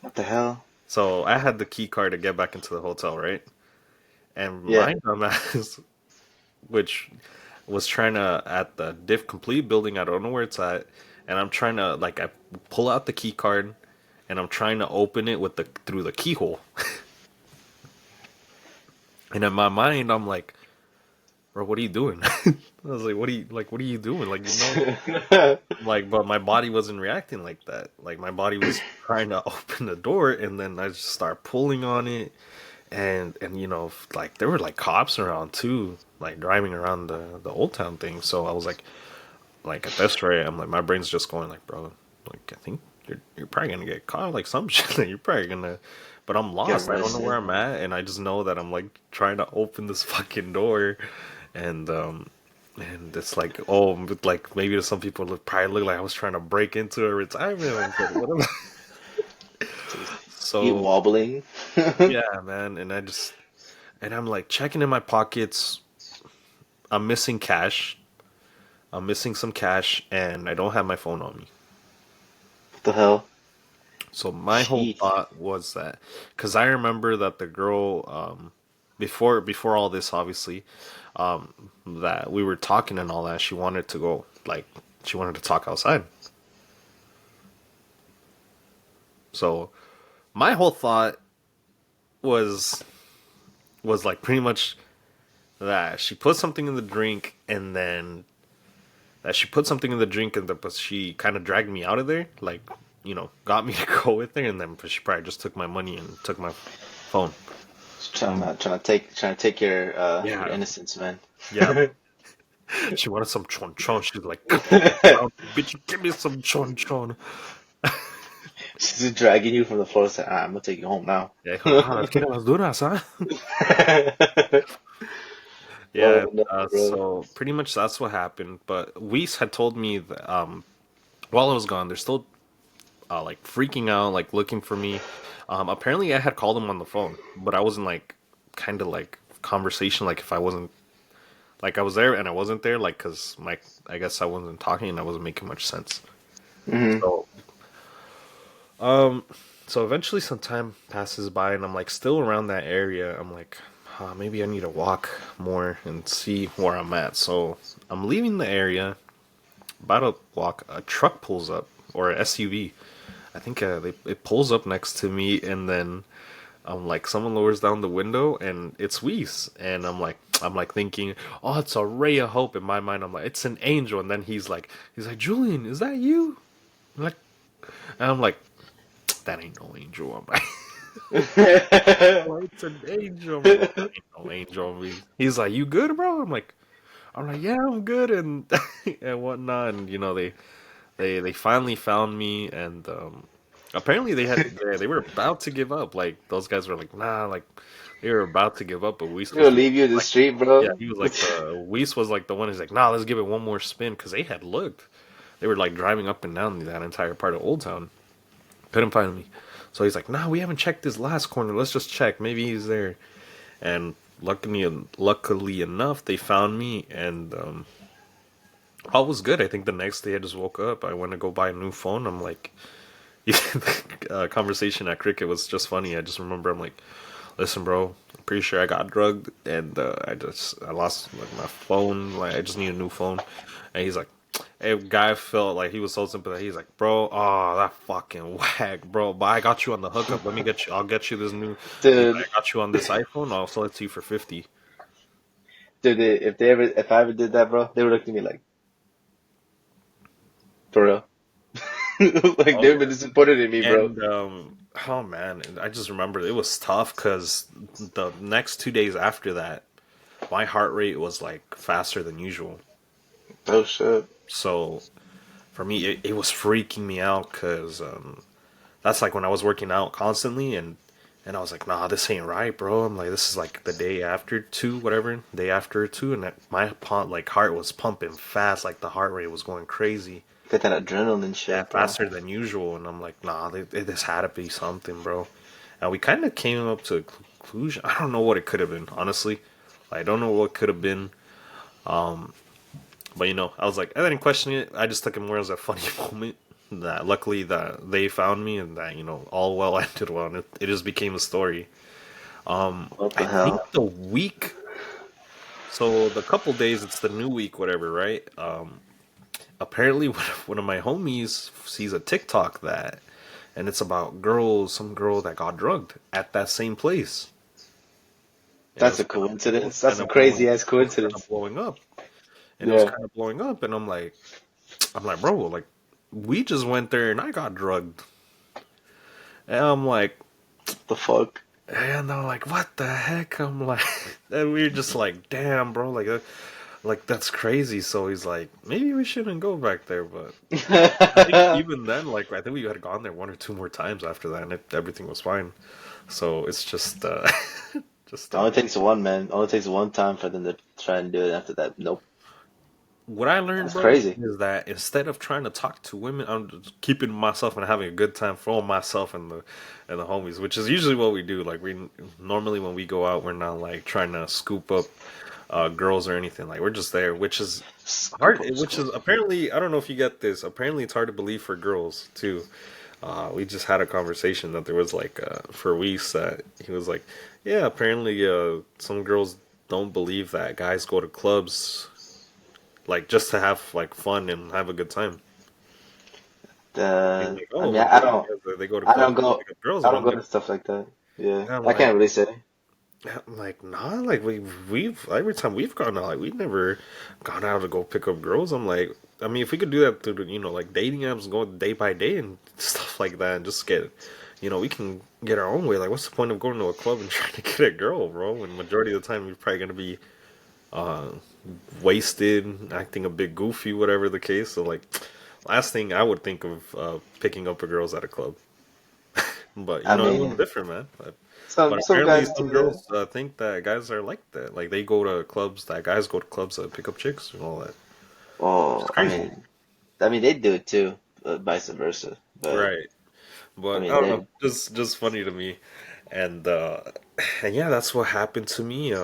What the hell? So I had the key card to get back into the hotel, right? And Yeah. my dumbass, which was trying to at the diff complete building, I don't know where it's at, and I'm trying to like I pull out the key card, and I'm trying to open it with the through the keyhole. And in my mind, I'm like, bro, what are you doing? I was like, what are you doing? Like, like, but my body wasn't reacting like that. Like, my body was trying to open the door, and then I just start pulling on it, and like there were like cops around too, like driving around the old town thing. So I was like at this rate, I'm like, my brain's just going like, bro, like I think you're probably gonna get caught, like some shit. Like, you're probably gonna, but I'm Get lost. I don't know where arrested. I'm at, and I just know that I'm like trying to open this fucking door, and it's like, oh, but, like maybe to some people it probably look like I was trying to break into a retirement home, but whatever. So his feet So wobbling. yeah, man, and I'm like checking in my pockets. I'm missing cash. I'm missing some cash, and I don't have my phone on me. What the hell? So my whole Jeez. thought was that because I remember that the girl, before all this, obviously, that we were talking and all that, she wanted to go, like, she wanted to talk outside. So my whole thought was like pretty much that she put something in the drink, and then that she put something in the drink, and but she kind of dragged me out of there, like, got me to go with her, and then but she probably just took my money and took my phone. Just Um, trying to take your yeah, innocence, man. yeah. She wanted some chon chon. She's like, come on, brown bitch, give me some chon chon. She's just dragging you from the floor, saying, "Ah, I'm gonna take you home now." Yeah, hijo de madre, quiere las duras, huh? Oh Yeah, no, bro. so pretty much that's what happened. But Weiss had told me that, while I was gone, they're still like freaking out, like looking for me. Apparently, I had called them on the phone, but I wasn't like kind of like conversation, like if I wasn't like I was there and I wasn't there, like because I guess I wasn't talking and I wasn't making much sense. Hmm. So Um, so eventually some time passes by and I'm like still around that area. I'm like, maybe I need to walk more and see where I'm at. So I'm leaving the area, about to walk. A truck pulls up, or a SUV. I think it pulls up next to me, and then I'm like, someone lowers down the window, and it's Weiss, and I'm like thinking, oh, it's a ray of hope in my mind. I'm like, it's an angel, and then he's like, Julian, is that you? I'm like, and I'm like, that ain't no angel. I'm like, well, it's an angel. I'm like, that ain't no angel. He's like, you good, bro? I'm like, yeah, I'm good, and and whatnot. And they finally found me, and apparently they were about to give up. Like those guys were like, nah, like they were about to give up. But Weiss Gonna was leave you in the like, street, yeah, bro. he was like Weiss was like the one who's like, nah, let's give it one more spin because they had looked. They were like driving up and down that entire part of Old Town. Couldn't find me. So he's like, nah, we haven't checked this last corner. Let's just check. Maybe he's there. And luckily enough, they found me, and all was good. I think the next day I just woke up. I went to go buy a new phone. I'm like, conversation at cricket was just funny. I just remember I'm like, listen, bro, I'm pretty sure I got drugged and I lost like my phone. Like I just need a new phone. And he's like, hey, guy felt like he was so sympathetic. He's like, bro, oh that fucking whack, bro. But I got you on the hookup. Let me get you. I'll get you this new. I Dude, got you on this iPhone. I'll sell it to you for 50. dude, if I ever did that, bro, they would look at me like, for real. Like Oh they've been yeah. disappointed in me, bro. And oh man, I just remember it was tough because the next 2 days after that, my heart rate was like faster than usual. Oh shit. So for me, it was freaking me out because that's like when I was working out constantly and I was like, nah, this ain't right, bro. I'm like, this is like the day after two, whatever, day after two, and like heart was pumping fast, like the heart rate was going crazy. Get that adrenaline Yeah, shit, bro. faster than usual, and I'm like, nah, this had to be something, bro. And we kind of came up to a conclusion. I don't know what it could have been, honestly. I don't know what could have been. But I was like, I didn't question it. I just took it more as a funny moment. That luckily that they found me and that all well ended well. And it just became a story. What I the think hell? the week. So the couple days, it's the new week, whatever, right? Apparently one of my homies sees a TikTok and it's about some girl that got drugged at that same place. And That's a it was coincidence. That's kind a of blowing, crazy ass it was kind of coincidence. blowing up, and it was Yeah. kind of blowing up, and I'm like, bro, like we just went there and I got drugged, and I'm like, The fuck? and they're like, what the heck? I'm like, and we are just like, damn, bro, like that's crazy. So he's like, maybe we shouldn't go back there, but I think even then, like I think we had gone there one or two more times after that, and everything was fine. So it's just, just Only takes one, man. Only takes one time for them to try and do it. After that, nope. what I learned, That's bro, crazy. is that instead of trying to talk to women, I'm just keeping myself and having a good time for myself and the homies, which is usually what we do. Like we normally when we go out, we're not like trying to scoop up girls or anything. Like we're just there, which is Scoop hard. up, Which is scoop. apparently I don't know if you get this. Apparently, it's hard to believe for girls too. We just had a conversation that there was like for weeks that he was like, yeah, apparently some girls don't believe that guys go to clubs like just to have like fun and have a good time. He's like, I oh, mean, like they go to I clubs don't to go, pick up girls, I and don't go to stuff like that. Yeah, I'm I like, can't really say. nah, like we've every time we've gone out, like we've never gone out to go pick up girls. I'm like, I mean, if we could do that through like dating apps, go day by day and stuff like that, and just get, we can get our own way. Like, what's the point of going to a club and trying to get a girl, bro? When majority of the time we're probably gonna be uh wasted, acting a bit goofy, whatever the case. So like, last thing I would think of picking up a girl's at a club. But I everyone's mean, different, man. But some apparently, guys do some that. girls think that guys are like that. Like they go to clubs, that guys go to clubs to pick up chicks and all that. Oh, It's crazy, I mean, they do it too, vice versa. But right? I But I mean, don't know, they, just funny to me, and and yeah, that's what happened to me.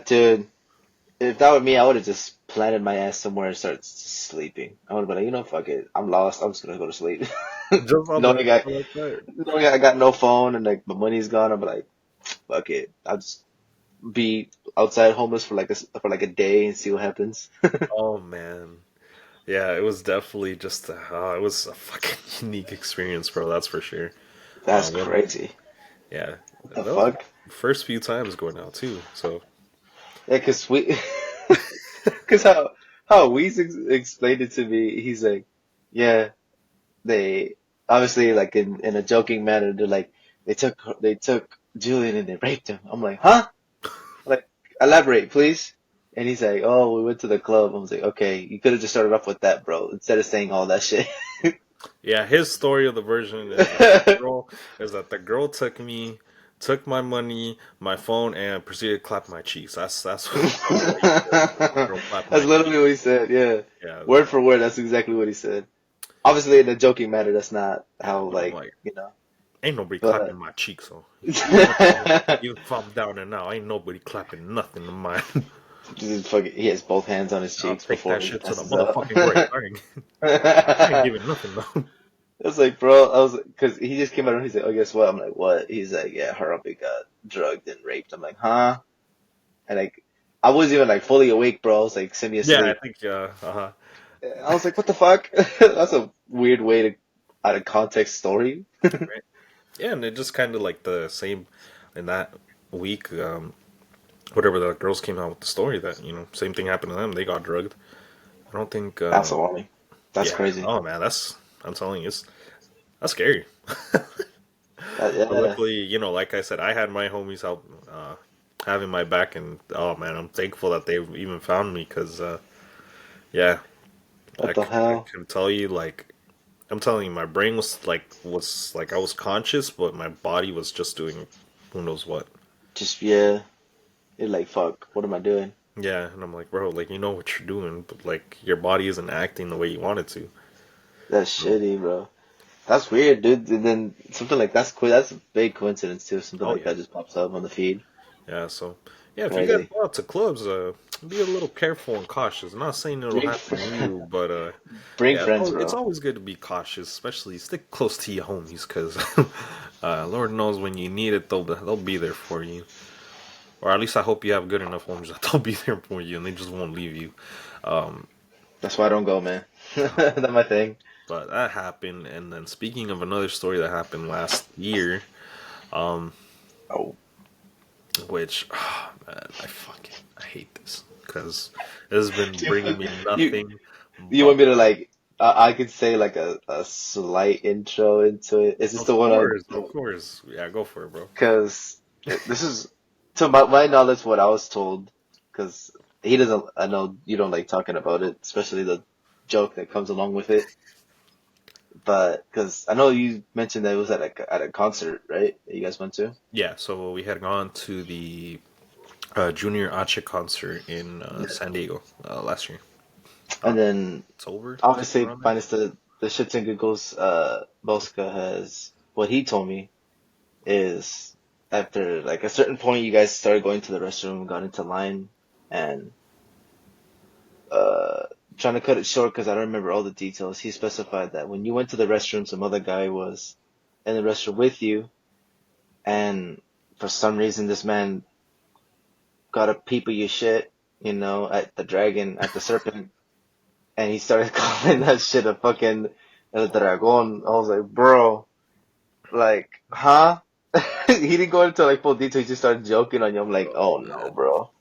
dude, if that were me, I would have just planted my ass somewhere and started sleeping. I would have been like, fuck it, I'm lost. I'm just gonna go to sleep. Just on the Knowing I, like that. knowing I got no phone and like my money's gone, I'm like, fuck it. I'll just be outside homeless for for like a day and see what happens. Oh man, yeah, it was definitely just it was a fucking unique experience, bro. That's for sure. That's When crazy. Yeah, What the that was fuck? the first few times going out too. So Yeah, cause we, cause how Weez explained it to me, he's like, yeah, they obviously like in a joking manner, they're like, they took Julian and they raped him. I'm like, huh? Like, elaborate, please. And he's like, oh, we went to the club. I was like, okay, you could have just started off with that, bro, instead of saying all that shit. yeah, his story of the version is that the girl took my money, my phone, and proceeded to clap my cheeks. That's what he said. The girl clapped That's my literally cheeks. what he said. Yeah, Yeah, word for word, that's exactly what he said. Obviously, in a joking manner, that's not yeah. how But I'm like like, you know. ain't nobody But clapping my cheeks. So even if I'm down and now, ain't nobody clapping nothing to mine. He has both hands on his I'll cheeks take before that he shit to the passes out. motherfucking grave. I ain't giving nothing though. It's like, bro, I was, cause he just came out and he's like, oh, guess what? I'm like, what? He's like, yeah, Harambe got drugged and raped. I'm like, huh? And like, I wasn't even like fully awake, bro. I was like semi Yeah, I asleep. think uh-huh. I was like, what the fuck? That's a weird way to, out of context story. Right. Yeah, and it just kind of like the same in that week. Whatever the girls came out with the story that same thing happened to them. They got drugged. I don't think. That's alarming. That's Yeah. crazy. Oh man, I'm telling you, that's scary. But Yeah, luckily, like I said, I had my homies out having my back, and oh man, I'm thankful that they even found me because yeah, what the I hell? can tell you like I'm telling you, my brain was like I was conscious, but my body was just doing who knows what. Just, yeah, you're like, fuck, what am I doing? Yeah, and I'm like, bro, like you know what you're doing, but like your body isn't acting the way you want it to. That's So, shitty, bro. That's weird, dude. And then something like that's cool. That's a big coincidence too. Something oh like yeah, that just pops up on the feed. yeah. So yeah, if you guys Crazy. go out to clubs, be a little careful and cautious. I'm not saying it'll Bring, happen to you, but bring yeah, it's friends, always, it's bro. always good to be cautious, especially stick close to your homies, because Lord knows when you need it, they'll be there for you. Or at least I hope you have good enough homies that they'll be there for you and they just won't leave you. Um, That's why I don't go, man. That's my thing. but that happened, and then speaking of another story that happened last year, um, Oh, which man, I hate this because this has been bringing me you nothing you but want me to like? I could say like a slight intro into it. Is this of the one course, I? of course, yeah, go for it, bro. Because this is, to my knowledge, what I was told. Because he doesn't. I know you don't like talking about it, especially the joke that comes along with it. But because I know you mentioned that it was at a concert, right? That you guys went to. Yeah, so we had gone to the Junior Ache concert in Yeah. San Diego last year. And Uh, then it's over obviously, around there. minus the shits and giggles, Bosca has what he told me is after like a certain point, you guys started going to the restroom, got into line, and uh, trying to cut it short because I don't remember all the details. He specified that when you went to the restroom, some other guy was in the restroom with you, and for some reason, this man got a peep of your shit, at the dragon, at the serpent, and he started calling that shit a fucking El Dragon. I was like, bro, like, huh? He didn't go into like full detail. He just started joking on you. I'm like, Oh oh no, man. bro,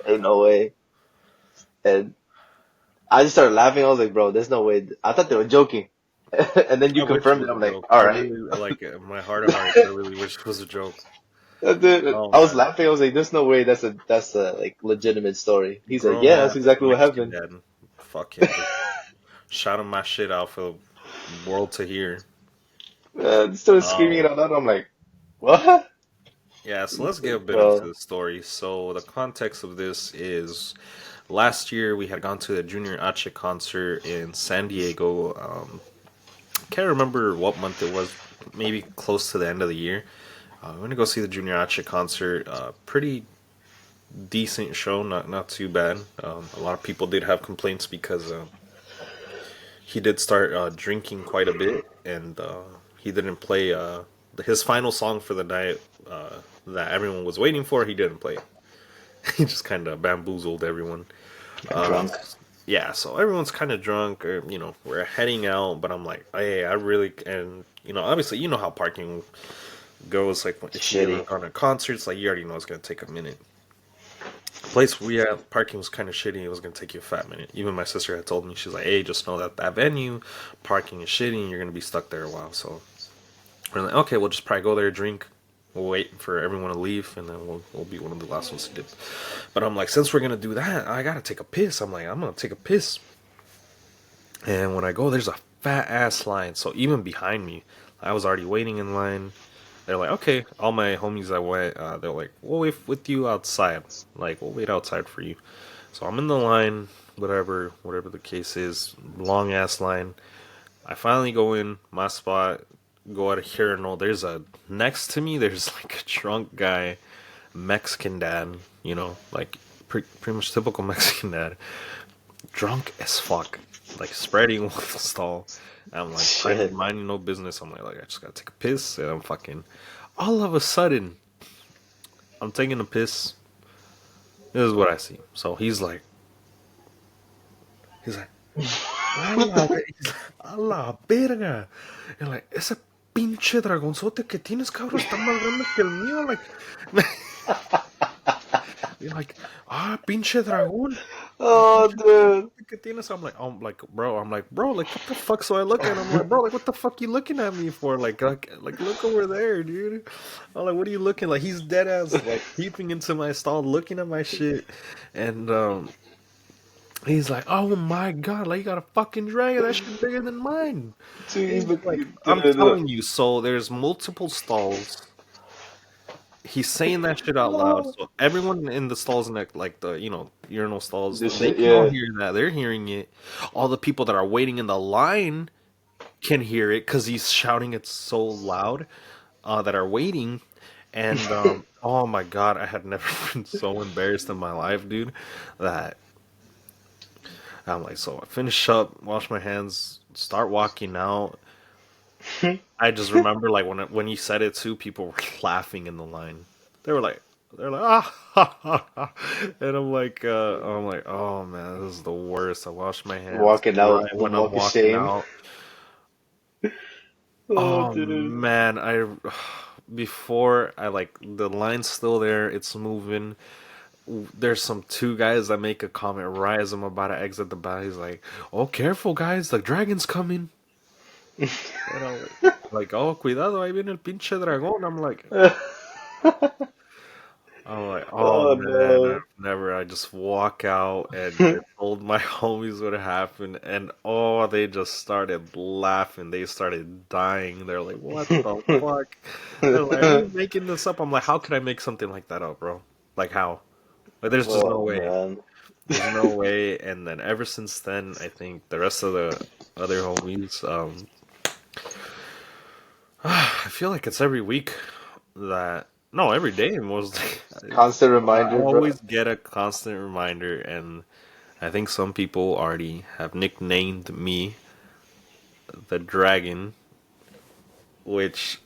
ain't no way. And I just started laughing. I was like, bro, there's no way. I thought they were joking. And then you I wish it confirmed it. was a I'm like, joke. all I right. really like my heart of hearts. I really wish it was a joke. Dude, Oh I was man, laughing. I was like, there's no way that's a like legitimate story. He's like, grown yeah, that's ass exactly what Mexican happened. dad, fucking just shouting my shit out for the world to hear. Started screaming it Um, out loud. I'm like, what? yeah, so let's get a bit into Bro, the story. So the context of this is last year we had gone to the Junior Ache concert in San Diego. Can't remember what month it was. Maybe close to the end of the year. We went to go see the Junior Ache concert. Pretty decent show, not too bad. A lot of people did have complaints because he did start drinking quite a bit, and he didn't play his final song for the night that everyone was waiting for. He didn't play it. He just kind of bamboozled everyone. drunk. Yeah, so everyone's kind of drunk, or we're heading out. But I'm like, hey, I really, and obviously, you know how parking goes. Like, if you ever Shitty. gone to concerts, like you already know it's gonna take a minute. The place we had parking was kind of shitty. It was gonna take you a fat minute. Even my sister had told me, she's like, "Hey, just know that that venue parking is shitty, and you're gonna be stuck there a while." So we're like, "Okay, we'll just probably go there, drink. We'll wait for everyone to leave, and then we'll be one of the last ones to dip." But I'm like, since we're gonna do that, I gotta take a piss. I'm like, I'm gonna take a piss, and when I go, there's a fat ass line. So even behind me, I was already waiting in line. They're like, okay, all my homies that went, they're like, we'll wait with you outside. Like, we'll wait outside for you. So I'm in the line, whatever the case is, long ass line. I finally go in my spot, go out of here. No, there's a next to me. There's like a drunk guy, Mexican dad. Like pretty much typical Mexican dad, drunk as fuck, like spreading on the stall. And I'm like Shit. minding no business. I'm like I just gotta take a piss, and I'm fucking. All of a sudden, I'm taking a piss. This is what I see. So he's like, a la verga. And like, ese pinche dragonzote que tienes, cabrón, está más grande que el mío. Like, you're like, pinche dragón. Oh, dude. Que tienes? Bro, like, what the fuck? So I look at him, I'm like, bro, like, what the fuck you looking at me for? Like, look over there, dude. I'm like, what are you looking? Like, he's dead ass, like, peeping into my stall, looking at my shit, and he's like, oh my god, like, you got a fucking dragon, that shit's bigger than mine. Dude, Like, I'm telling you, so there's multiple stalls. He's saying that shit out loud, so everyone in the stalls, in like the urinal stalls, this they shit, can all yeah. hear that. They're hearing it. All the people that are waiting in the line can hear it because he's shouting it so loud. That are waiting, and oh my god, I had never been so embarrassed in my life, dude. That I'm like, so I finish up, wash my hands, start walking out. I just remember like when you said it too, people were laughing in the line. They were like, ha, ha, ha. And I'm like, oh man, this is the worst. I washed my hands Walking out, right the when I'm walk of walking shame. out. Oh, Oh dude. man, I before I like the line's still there, it's moving. There's some two guys that make a comment right as I'm about to exit the bar. He's like, "Oh, careful, guys! The dragon's coming." And I'm like, "Oh, cuidado! Ahí viene el pinche dragón." Oh Oh man, no. I've never. I just walk out and I told my homies what happened, and oh, they just started laughing. They started dying. They're like, "What the fuck?" They're like, "Are you making this up?" I'm like, "How could I make something like that up, bro? Like how? Like, there's just no Oh way. man. There's no way." And then ever since then, I think the rest of the other homies, I feel like it's every week that no, every day mostly. Constant I reminder, bro. always get a constant reminder, and I think some people already have nicknamed me the Dragon, which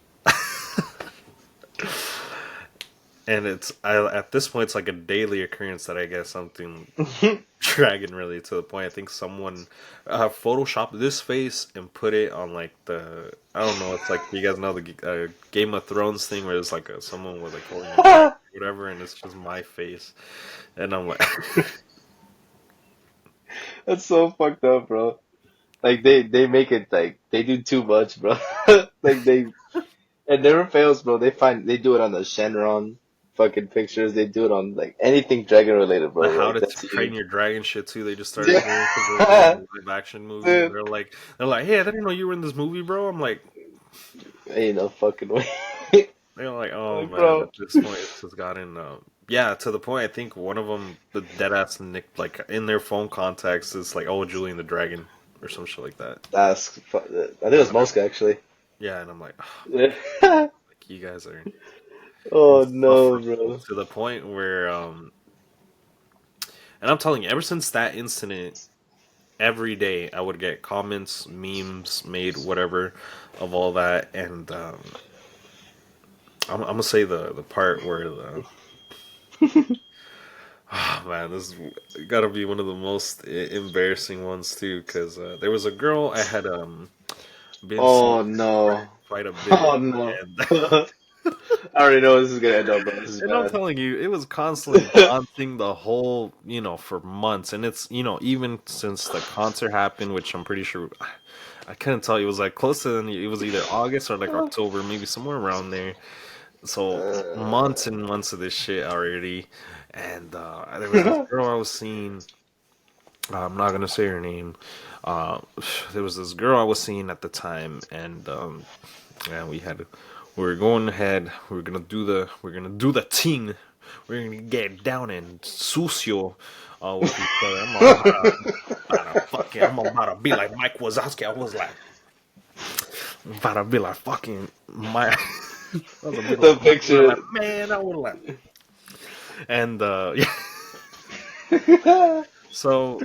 and at this point it's like a daily occurrence that I get something dragon related to the point I think someone photoshopped this face and put it on like the I don't know, it's like you guys know the Game of Thrones thing where it's like someone with like holding a dragon or whatever, and it's just my face, and I'm like That's so fucked up, bro. Like they make it like they do too much, bro. Like it never fails, bro. They do it on the Shenron fucking pictures. They do it on like anything dragon related, the bro. How Like to that's Train huge. Your Dragon shit too. They just started doing because they're doing Yeah. the live action movie, and Dude, they're like, hey, I didn't know you were in this movie, bro. I'm like, ain't no fucking way. they're like, oh Like, man, bro. at this point it's just gotten yeah, to the point I think one of them the dead ass nick like in their phone contacts is like, oh, Julian the Dragon or some shit like that. I think it And was Mosca actually. yeah, and I'm like, like you guys are Oh no, insufferable bro. to the point where and I'm telling you, ever since that incident, every day I would get comments, memes made, whatever, of all that, and I'm gonna say the part where the oh man, this is gotta be one of the most embarrassing ones too, because there was a girl I had been seeing Oh no. quite a bit, Oh no. and I already know this is gonna end up, bro. This is and I'm bad. telling you, it was constantly daunting the whole, for months, and it's even since the concert happened, which I'm pretty sure. I couldn't tell you. It was like close to it was either August or like October, maybe somewhere around there. So months and months of this shit already, and there was this girl I was seeing. I'm not gonna say her name. Uh, there was this girl I was seeing at the time, and yeah, we were going ahead. We're gonna do the thing. We're gonna get down and sucio with each other. I'm about to be like Mike Wazowski. I was like, I'm about to be like fucking my. I was gonna be The like, picture. man, I would like, and yeah. So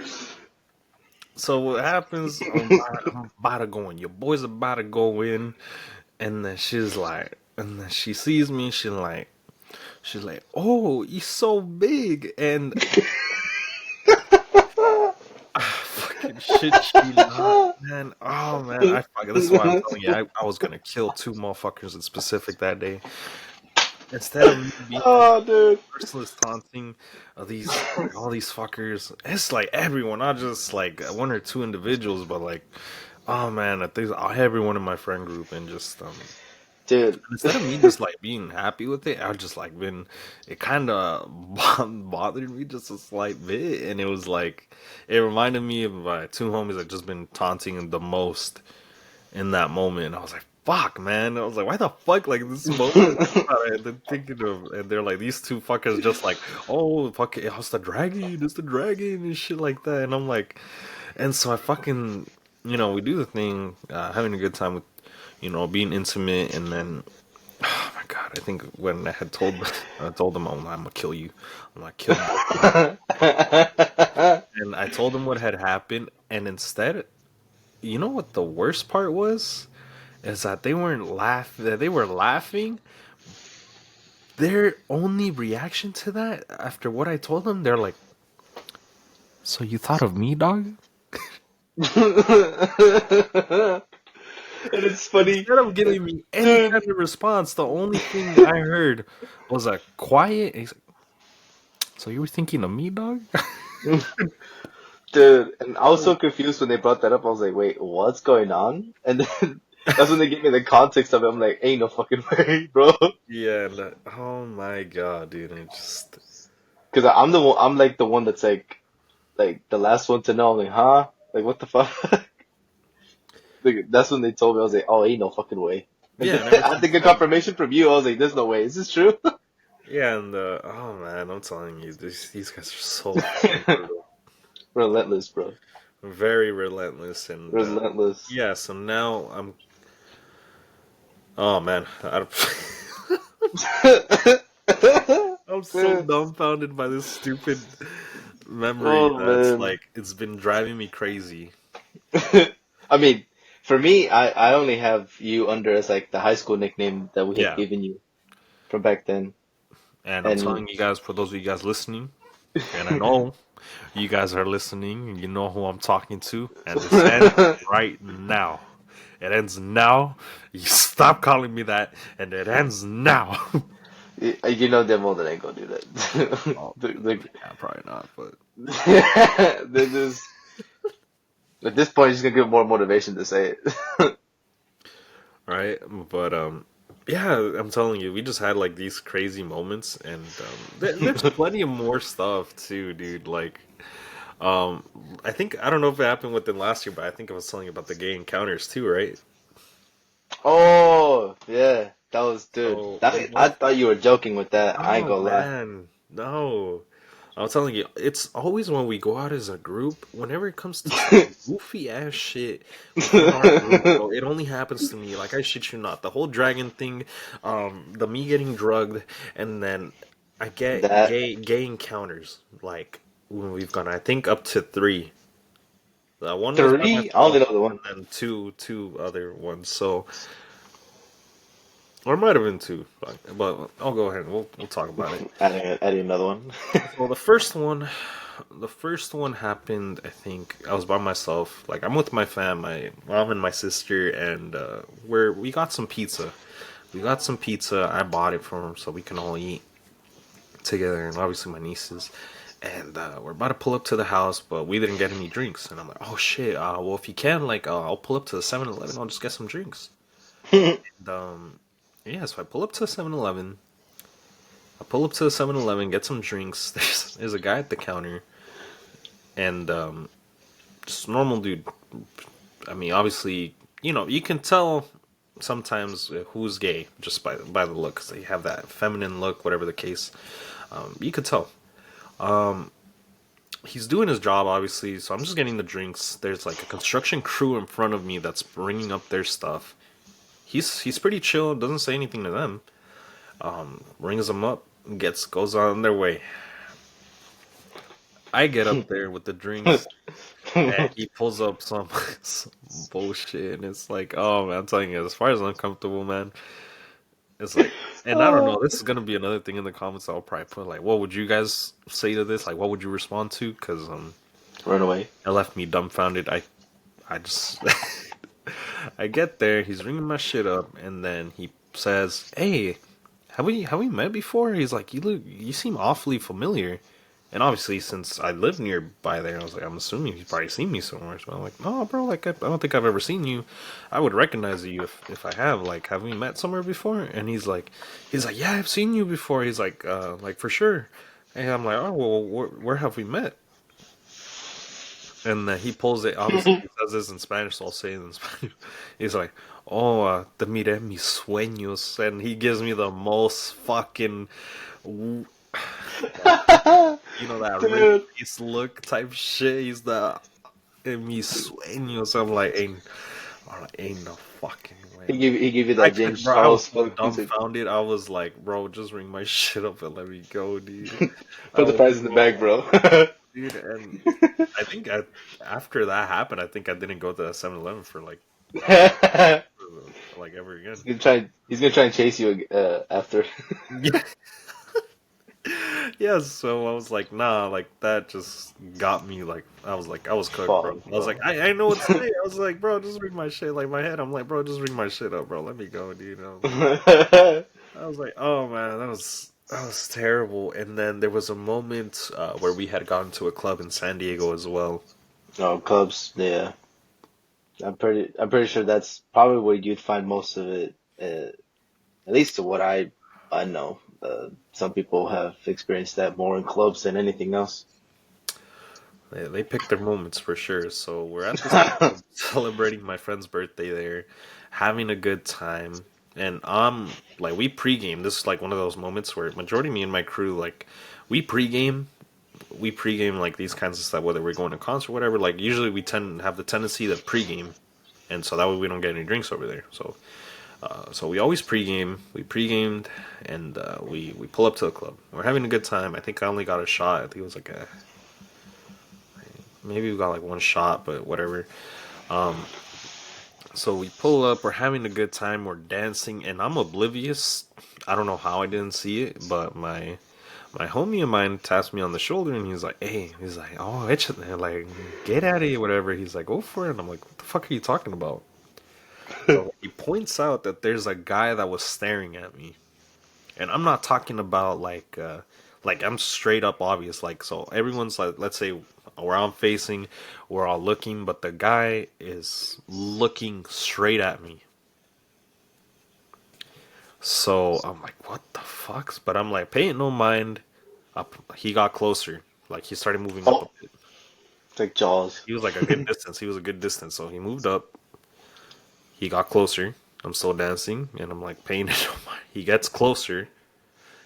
so what happens? I'm about to go in. Your boy's about to go in, and then and then she sees me. She's like, oh, he's so big, and fucking shit, she not, man. Oh man, this is why I'm telling you, I was gonna kill two motherfuckers in specific that day. Instead of me being Oh, dude. merciless taunting of these all these fuckers, it's like everyone, not just like one or two individuals, but like, oh man, I think everyone in my friend group, and just Dude. instead of me just like being happy with it, I just like been, it kind of bothered me just a slight bit, and it was like, it reminded me of my two homies that just been taunting the most in that moment. I was like, fuck, man. I was like, why the fuck, like this moment? And then thinking of, and they're like, these two fuckers just like, oh, fuck it, it's the dragon, and shit like that. And I'm like, and so I fucking, we do the thing, having a good time with, being intimate, and then, oh my god, I think when I told them, I'm gonna kill you, I'm gonna kill you, and I told them what had happened, and instead, you know what the worst part was? Is that they weren't that they were laughing. Their only reaction to that after what I told them, they're like, "So you thought of me, dog?" And it's funny. Instead of giving me any Dude. kind of response, the only thing I heard was a quiet. He's like, so you were thinking of me, dog? Dude, and I was so confused when they brought that up. I was like, wait, what's going on? And then that's when they gave me the context of it. I'm like, ain't no fucking way, bro. Yeah. Oh my god, dude! I just. Because I'm the one, I'm like the one that's like the last one to know. I'm like, huh? Like, what the fuck? Like, that's when they told me. I was like, oh, ain't no fucking way. And Yeah, then and ever I had to since get then. confirmation from you. I was like, there's no way. Is this true? Yeah, and oh man, I'm telling you, these guys are so fucking brutal. Relentless, bro. Very relentless, and Relentless. yeah. So now I'm. Oh man, I'm so dumbfounded by this stupid memory Oh that's man. like it's been driving me crazy. I mean, for me, I only have you under as like the high school nickname that we had Yeah, given you from back then. and I'm And telling you guys, for those of you guys listening, and I know you guys are listening, and you know who I'm talking to, and this ends right now. It ends now. You stop calling me that, and it ends now. you know damn well that I ain't gonna do that. Oh, yeah, probably not, but This is at this point, you're just gonna give more motivation to say it. right? But yeah, I'm telling you, we just had like these crazy moments, and there's plenty of more stuff too, dude. Like, um, I think I don't know if it happened within last year, but I think I was telling you about the gay encounters too, right? Oh yeah, that was dude. So That I one, thought you were joking with that. I ain't oh gonna lie. man, no. I'm telling you, it's always when we go out as a group, whenever it comes to some goofy ass shit within our group, bro, it only happens to me. Like, I shit you not. The whole dragon thing, the me getting drugged, and then I get That gay encounters. Like, when we've gone, I think up to three. One was by three? I only myself, know the and one. then two other ones. So, or it might have been two, but I'll go ahead and we'll talk about it. Adding another one. So the first one happened. I think I was by myself. Like I'm with my fam, my mom and my sister, and we got some pizza. We got some pizza. I bought it for them so we can all eat together, and obviously my nieces. And we're about to pull up to the house, but we didn't get any drinks. And I'm like, oh shit. Well, if you can, like, I'll pull up to the 7-Eleven. I'll just get some drinks. And, yeah, so I pull up to the 7-Eleven. I pull up to the 7-Eleven, get some drinks. There's a guy at the counter, and just normal dude. I mean, obviously, you can tell sometimes who's gay just by the look, 'cause they have that feminine look, whatever the case. You could tell. He's doing his job, obviously, so I'm just getting the drinks. There's like a construction crew in front of me that's bringing up their stuff. He's pretty chill, doesn't say anything to them. Rings them up, goes on their way. I get up there with the drinks, and he pulls up some bullshit, and it's like, oh man, I'm telling you, as far as uncomfortable, man, it's like, and I don't know, this is gonna be another thing in the comments I'll probably put, like, what would you guys say to this? Like, what would you respond to? Because Run away. it left me dumbfounded. I just, I get there, he's ringing my shit up, and then he says, "Hey, have we met before?" He's like, you seem awfully familiar." And obviously, since I live nearby there, I was like, I'm assuming he's probably seen me somewhere. So I'm like, no, bro, like I don't think I've ever seen you. I would recognize you if I have. Like, have we met somewhere before? And he's like, yeah, I've seen you before. He's like for sure. And I'm like, oh well, where have we met? And he pulls it. Obviously, he says this in Spanish, so I'll say it in Spanish. He's like, "Oh, te miré mis sueños," and he gives me the most fucking, w- that red Dude. face look type shit. He's the en mis sueños. I'm like, ain't no fucking way. He gave you I that could, James bro. I was Charles so look. He's like, dumbfounded. I was like, bro, just ring my shit up and let me go, dude. I put the was prize in the bag, so, bro. dude, and I think after that happened, I think I didn't go to 7-Eleven for like ever again. He's gonna try and chase you after. Yeah, yeah. So I was like, nah, like that just got me. Like I was cooked, bro. Fuck, I was like, bro. I know what to say. I was like, bro, just ring my shit. Like my head, I'm like, bro, just ring my shit up, bro. Let me go, dude. I was like, oh man, that was terrible. And then there was a moment where we had gone to a club in San Diego as well. Oh, Cubs. Yeah, I'm pretty sure that's probably where you'd find most of it. At least to what I know. Some people have experienced that more in clubs than anything else. They picked their moments for sure. So we're at this club celebrating my friend's birthday there, having a good time. And like we pregame. This is like one of those moments where majority of me and my crew like we pregame. We pregame like these kinds of stuff, whether we're going to concert or whatever. Like usually we tend have the tendency to pregame, and so that way we don't get any drinks over there. So we always pregame. We pregamed, and we pull up to the club. We're having a good time. I think I only got a shot. I think it was like a maybe we got like one shot, but whatever. Um, so we pull up. We're having a good time. We're dancing, and I'm oblivious. I don't know how I didn't see it, but my homie of mine taps me on the shoulder, and he's like, "Hey," he's like, "Oh, it's like get at it, whatever." He's like, "Go for it." And I'm like, "What the fuck are you talking about?" So he points out that there's a guy that was staring at me. And I'm not talking about like I'm straight up obvious. Like so everyone's like, let's say where I'm facing, we're all looking, but the guy is looking straight at me. So I'm like, what the fucks? But I'm like, paying no mind. Up, he got closer. Like he started moving up a Oh, bit. it's like Jaws. He was like a good distance. He was a good distance. So he moved up. He got closer. I'm still dancing, and I'm like paying it no mind. He gets closer.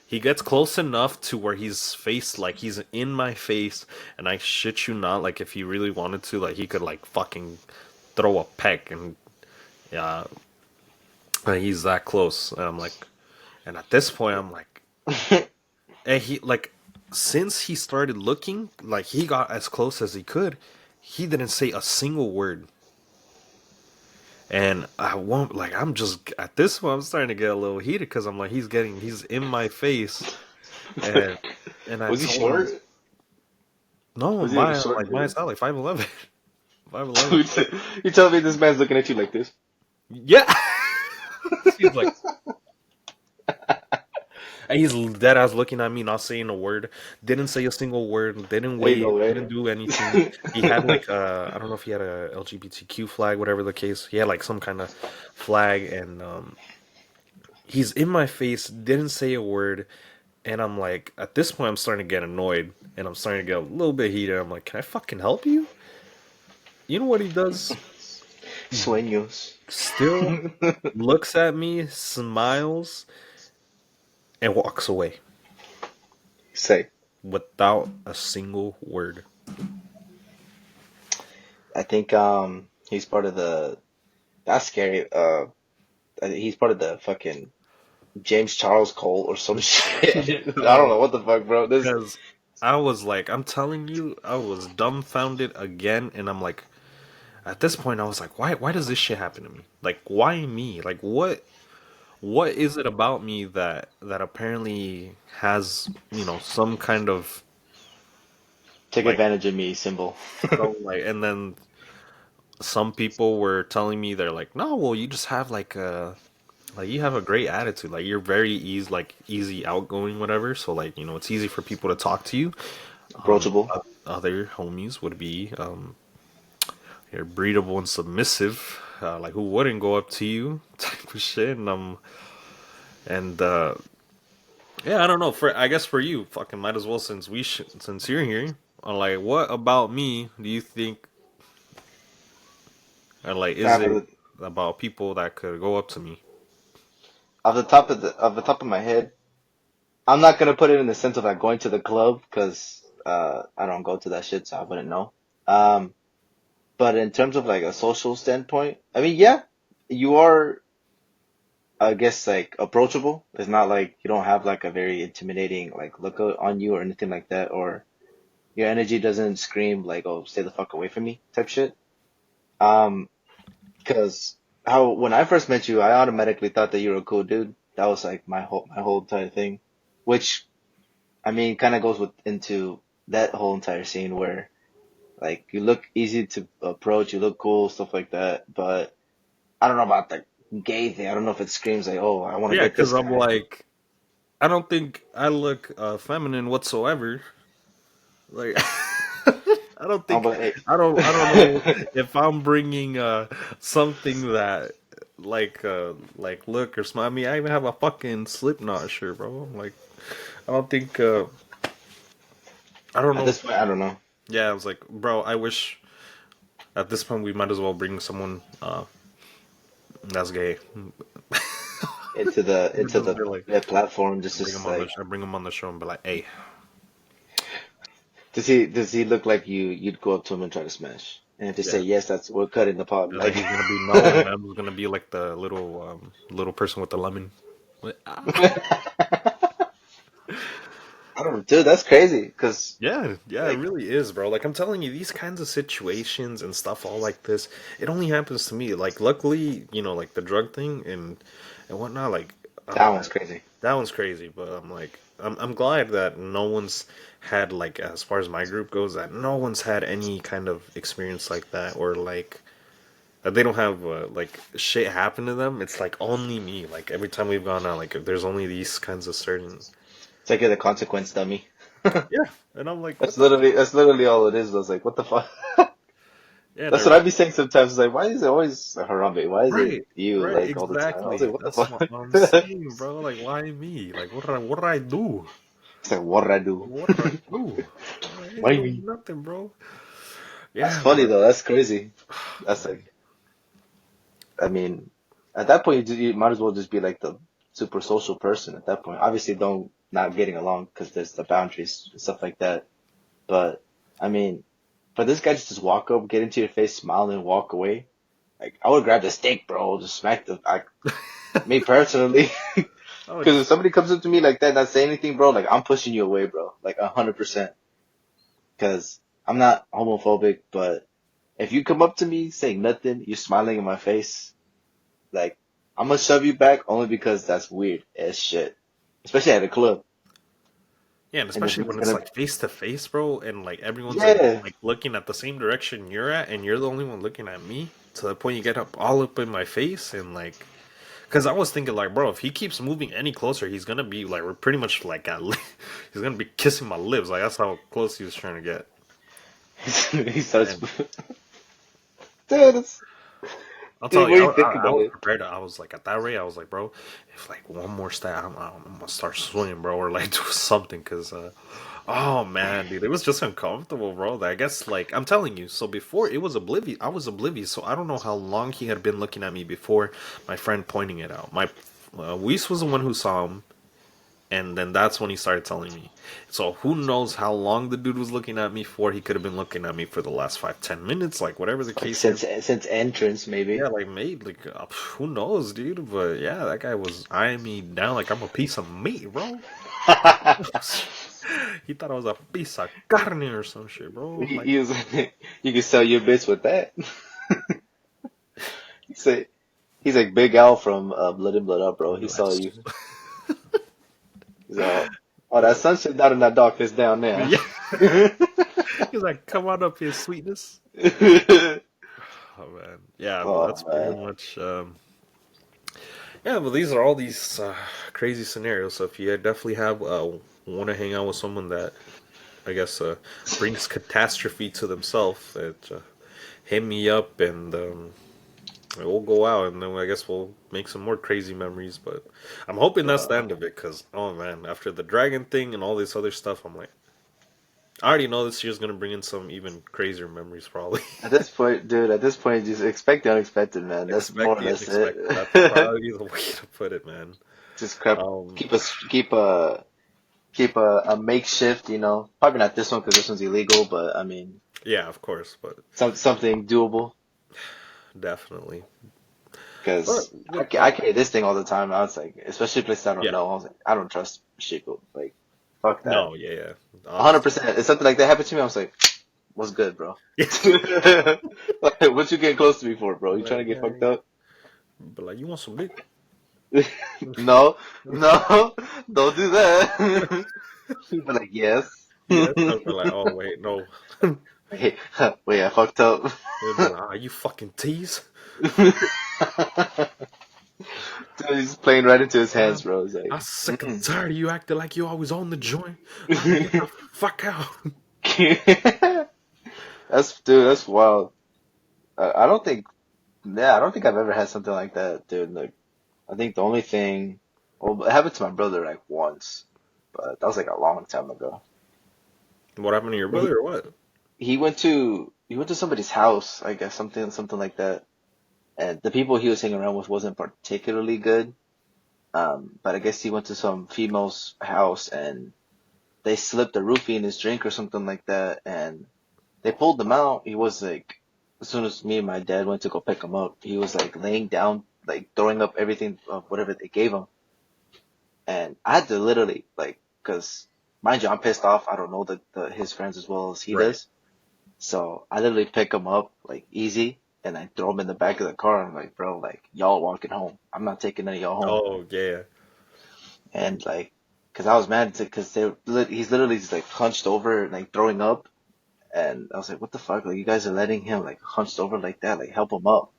He gets close enough to where he's face like he's in my face, and I shit you not, like if he really wanted to, like he could like fucking throw a peck, and yeah, he's that close. And I'm like, and at this point, I'm like, and he like since he started looking, like he got as close as he could, he didn't say a single word. And I won't like I'm just at this point I'm starting to get a little heated because I'm like he's in my face and I Was he told him short? no, Was he like a my short like my dude? style like 5'11", 5'11". Dude, you tell me this man's looking at you like this? Yeah, he's like, and he's dead ass looking at me, not saying a word. Didn't say a single word. Didn't Ain't no wave. way. Didn't do anything. He had like I don't know if he had a LGBTQ flag, whatever the case. He had like some kind of flag, and he's in my face. Didn't say a word, and I'm like, at this point, I'm starting to get annoyed, and I'm starting to get a little bit heated. I'm like, can I fucking help you? You know what he does? Sueños. Still looks at me, smiles, and walks away Say, without a single word. I think he's part of the. That's scary. I think he's part of the fucking James Charles Cole or some shit. I don't know what the fuck, bro. This Because I was like, I'm telling you, I was dumbfounded again, and I'm like, at this point, I was like, why does this shit happen to me? Like, why me? Like, what is it about me that apparently has, some kind of Take like, advantage of me symbol. and then some people were telling me they're like, no, well, you just have like you have a great attitude, like you're very easy outgoing, whatever. So like, it's easy for people to talk to you. Approachable. Other homies would be you're breedable and submissive, like who wouldn't go up to you type of shit. And yeah, I don't know. For I guess for you, fucking might as well since you're here. Like, what about me do you think? Like, is Off it the, about people that could go up to me? off the top of my head, I'm not gonna put it in the sense of like going to the club because I don't go to that shit, so I wouldn't know. Um, but in terms of like a social standpoint, I mean, yeah, you are, I guess, like approachable. It's not like you don't have like a very intimidating like look on you or anything like that, or your energy doesn't scream like, "Oh, stay the fuck away from me" type shit. Um, because how when I first met you, I automatically thought that you were a cool dude. That was like my whole entire thing, which I mean, kind of goes into that whole entire scene where like you look easy to approach, you look cool, stuff like that. But I don't know about the gay thing. I don't know if it screams like, "Oh, I want to Yeah, get because this I'm guy." like, I don't think I look feminine whatsoever. Like, I don't Oh, think but hey, I don't know if I'm bringing something that like look or smile. I mean, I even have a fucking Slipknot shirt, bro. Like, I don't think I don't at know. this point, I don't know. Yeah, I was like, bro, I wish at this point we might as well bring someone that's gay. Into Just the be like, that platform, just bring him just on the like, I bring him on the show and be like, hey, does he look like you'd go up to him and try to smash? And if they say yeah. yes, that's we're cutting the pod. And then Like, he's gonna be no, and I'm gonna be like the little person with the lemon. Like, ah. I don't, dude, that's crazy. Cause Yeah, it like, really is, bro. Like I'm telling you, these kinds of situations and stuff all like this, it only happens to me. Like luckily, like the drug thing and whatnot, like that one's crazy. that one's crazy. But I'm like, I'm glad that no one's had like as far as my group goes, that no one's had any kind of experience like that or like that they don't have like shit happen to them. It's like only me. Like every time we've gone out, like there's only these kinds of certain. It's like the consequence dummy. Yeah, and I'm like, what That's the fuck? literally all it is. I was like, what the fuck? Yeah, That's what I'd be saying sometimes. It's like, why is it always Harambe? Why is it right, you right, like all the time? I was like, exactly. what the That's what fuck? I'm saying, bro. Like, why me? Like, what did I do? It's like, what did I do? What did I do? I didn't Why do me? nothing, bro. That's Yeah, funny but though. That's crazy. That's man, like, I mean, at that point, you might as well just be like the super social person at that point. Obviously, don't not getting along because there's the boundaries and stuff like that. But I mean, for this guy to just walk up, get into your face, smile, and walk away, like I would grab the steak, bro, just smack me personally. I would Because if just somebody comes up to me like that, and not say anything, bro, like I'm pushing you away, bro, like 100%. Because I'm not homophobic, but if you come up to me saying nothing, you're smiling in my face, like I'm gonna shove you back only because that's weird as shit, especially at a club, yeah, and and especially it's when it's gonna, like face to face, bro, and like everyone's yeah, like looking at the same direction you're at, and you're the only one looking at me. To the point you get up all up in my face and like. Because I was thinking, like, bro, if he keeps moving any closer, he's gonna be like, we're pretty much like he's gonna be kissing my lips. Like that's how close he was trying to get. he starts, And dude, it's, I'll dude, tell you, what do you think I about was it? prepared. I was like at that rate, I was like, bro, if like one more step, I'm gonna start swinging, bro, or like do something. Cause oh man, dude, it was just uncomfortable, bro. I guess like I'm telling you. So before it was oblivious, I was oblivious. So I don't know how long he had been looking at me before my friend pointing it out. My Weiss was the one who saw him. And then that's when he started telling me. So who knows how long the dude was looking at me for? He could have been looking at me for the last 5, 10 minutes, like whatever the Like case is. since entrance, Yeah, maybe. like mate, like who knows, dude? But yeah, that guy was eyeing me down like I'm a piece of meat, bro. He thought I was a piece of carne or some shit, bro. He, Like, he was you can sell your bitch with that. He's like he's like Big Al from Blood and Blood Up, bro. He saw you. He's all, oh, that sunshine down in that darkness down there. yeah. He's like, come on up here, sweetness. Oh man, yeah, but Oh that's pretty man. much. Yeah, but these are all these crazy scenarios. So if you definitely have want to hang out with someone that I guess brings catastrophe to themselves, hit me up and we'll go out and then I guess we'll make some more crazy memories. But I'm hoping that's the Uh, end of it because oh man, after the dragon thing and all this other stuff, I'm like, I already know this year's gonna bring in some even crazier memories probably. at this point, dude, at this point, just expect the unexpected, man. That's more Expect or the less it. unexpected. That's probably the way to put it, man. Just crap. Um, Keep a makeshift, Probably not this one because this one's illegal, but I mean, yeah, of course, but something doable. definitely. But Because I, with ca- I carry this thing all the time. I was like, especially places I don't yeah, know. I was like, I don't trust Chico. Like, fuck that. no, yeah, yeah, honestly, 100%. If something like that happened to me, I was like, what's good, bro? yeah. Like, what you getting close to me for, bro? You trying Like, to get yeah, fucked up? but like, you want some dick? No, no, don't do that. But like, yes. Yes, I'd be like, oh wait, no. Wait, wait, I fucked up. They'd be like, ah, you fucking tease. Dude, he's playing right into his hands, I'm, bro. He's like, I'm sick and tired of you acting like you always on the joint. Like, get the fuck out. That's wild. I don't think, yeah, I don't think I've ever had something like that, dude. Like, I think the only thing, well, it happened to my brother like once, but that was like a long time ago. What happened to your He brother or what? he went to somebody's house, I guess, something like that. And the people he was hanging around with wasn't particularly good. But I guess he went to some female's house and they slipped a roofie in his drink or something like that, and they pulled him out. He was like, as soon as me and my dad went to go pick him up, he was like laying down, like throwing up everything of whatever they gave him. And I had to literally like, cause mind you, I'm pissed off. I don't know his friends as well as he Right. does. So I literally pick him up like easy and I throw him in the back of the car. I'm like, bro, like y'all walking home. I'm not taking any of y'all home. Oh yeah. And like, cause I was mad cause he's literally just like hunched over and like throwing up. And I was like, what the fuck? Like, you guys are letting him like hunched over like that, like help him up.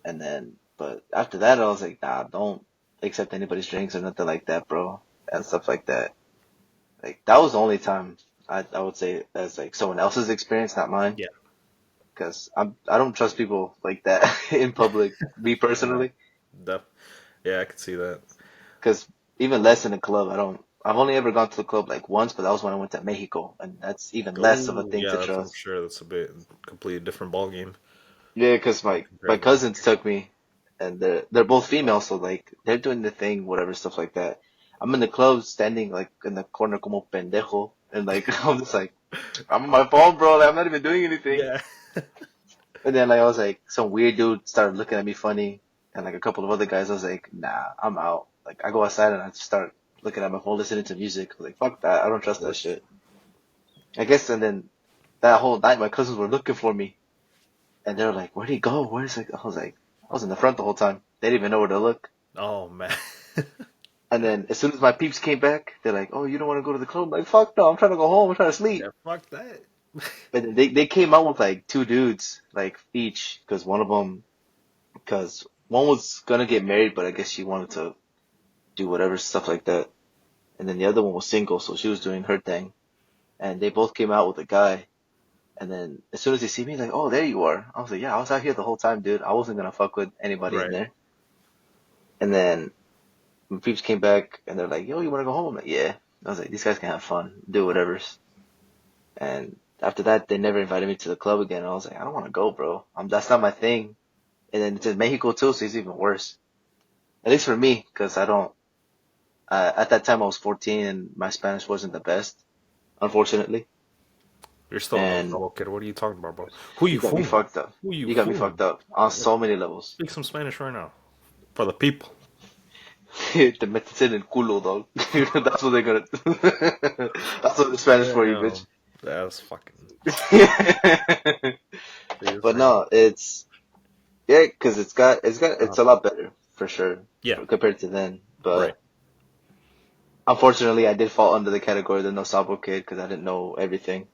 And then, but after that, I was like, nah, don't accept anybody's drinks or nothing like that, bro, and stuff like that. Like, that was the only time I would say as like someone else's experience, not mine, Yeah. because I don't trust people like that in public, me No. personally, Def- yeah, I could see that. because even less in a club, I don't. I've only ever gone to the club like once, but that was when I went to Mexico, and that's even less of a Oh thing yeah, to that's I'm trust. sure that's a bit completely different ball game Yeah, because my compared to cousins took me, and they're both female, so like they're doing the thing, whatever stuff like that. I'm in the club, standing like in the corner como pendejo, and like I'm just like I'm on my phone, bro. Like I'm not even doing anything. yeah. And then like I was like some weird dude started looking at me funny, and like a couple of other guys. I was like, nah, I'm out. Like I go outside and I just start looking at my phone, listening to music. I was like fuck that, I don't Of trust that course. shit. I guess, and then that whole night my cousins were looking for me. And they were like, where'd he go? Where's like, I was in the front the whole time. They didn't even know where to look. Oh man. And then as soon as my peeps came back, they're like, oh, you don't want to go to the club? I'm like, fuck no, I'm trying to go home. I'm trying to sleep. Yeah, fuck that. But then they came out with like two dudes, like each, because one was gonna get married, but I guess she wanted to do whatever stuff like that. And then the other one was single, so she was doing her thing. And they both came out with a guy. And then as soon as they see me, like, oh, there you are. I was like, yeah, I was out here the whole time, dude. I wasn't gonna fuck with anybody in Right. there. And then my peeps came back and they're like, yo, you wanna go home? I'm like, yeah. I was like, these guys can have fun, do whatever. And after that, they never invited me to the club again. I was like, I don't want to go, bro. That's not my thing. And then it's in Mexico too, so it's even worse. At least for me, because I don't. At that time, I was 14 and my Spanish wasn't the best, unfortunately. You're still a little And trouble, kid. What are you talking about, bro? Who you you got me fooling? fucked up. Who you You got me fucked fooling? up on so many levels. Speak some Spanish right now for the people. Te metes en el culo, dog. That's what they're gonna. That's what the Spanish for you, bitch. Damn, that's fucking But seriously. no, it's yeah, because Uh, it's a lot better for sure yeah, compared to then. right. But unfortunately, I did fall under the category of the no sabo kid because I didn't know everything.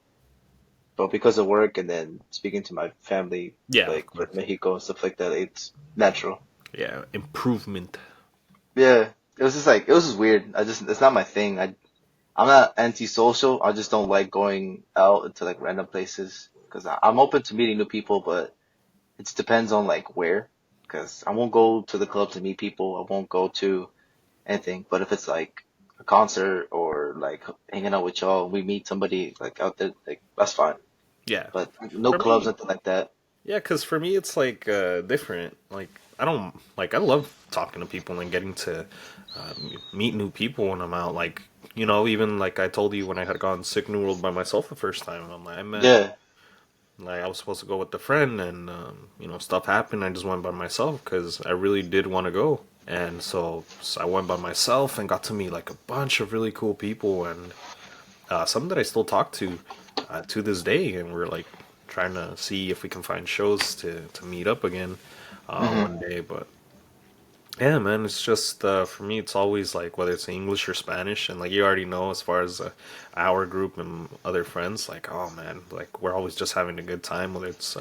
But because of work and then speaking to my family, Yeah, of like from course. Mexico and stuff like that, it's natural. Yeah, improvement. Yeah, it was just like it was just weird. It's not my thing. I'm not antisocial. I just don't like going out into like random places because I'm open to meeting new people, but it just depends on like where. Because I won't go to the club to meet people. I won't go to anything. But if it's like a concert or like hanging out with y'all, we meet somebody like out there, like that's fine. Yeah. But no For clubs, me, nothing like that. yeah, because for me it's like different. Like I don't like I love talking to people and getting to meet new people when I'm out. Like even like I told you when I had gone sick New World by myself the first time. I'm like I met Yeah, like I was supposed to go with a friend, and stuff happened. I just went by myself because I really did want to go, and so I went by myself and got to meet like a bunch of really cool people, and some that I still talk to this day, and we're like trying to see if we can find shows to meet up again hmm one day. But yeah, man, it's just for me, it's always like whether it's English or Spanish, and like you already know, as far as our group and other friends, like oh man, like we're always just having a good time. Whether it's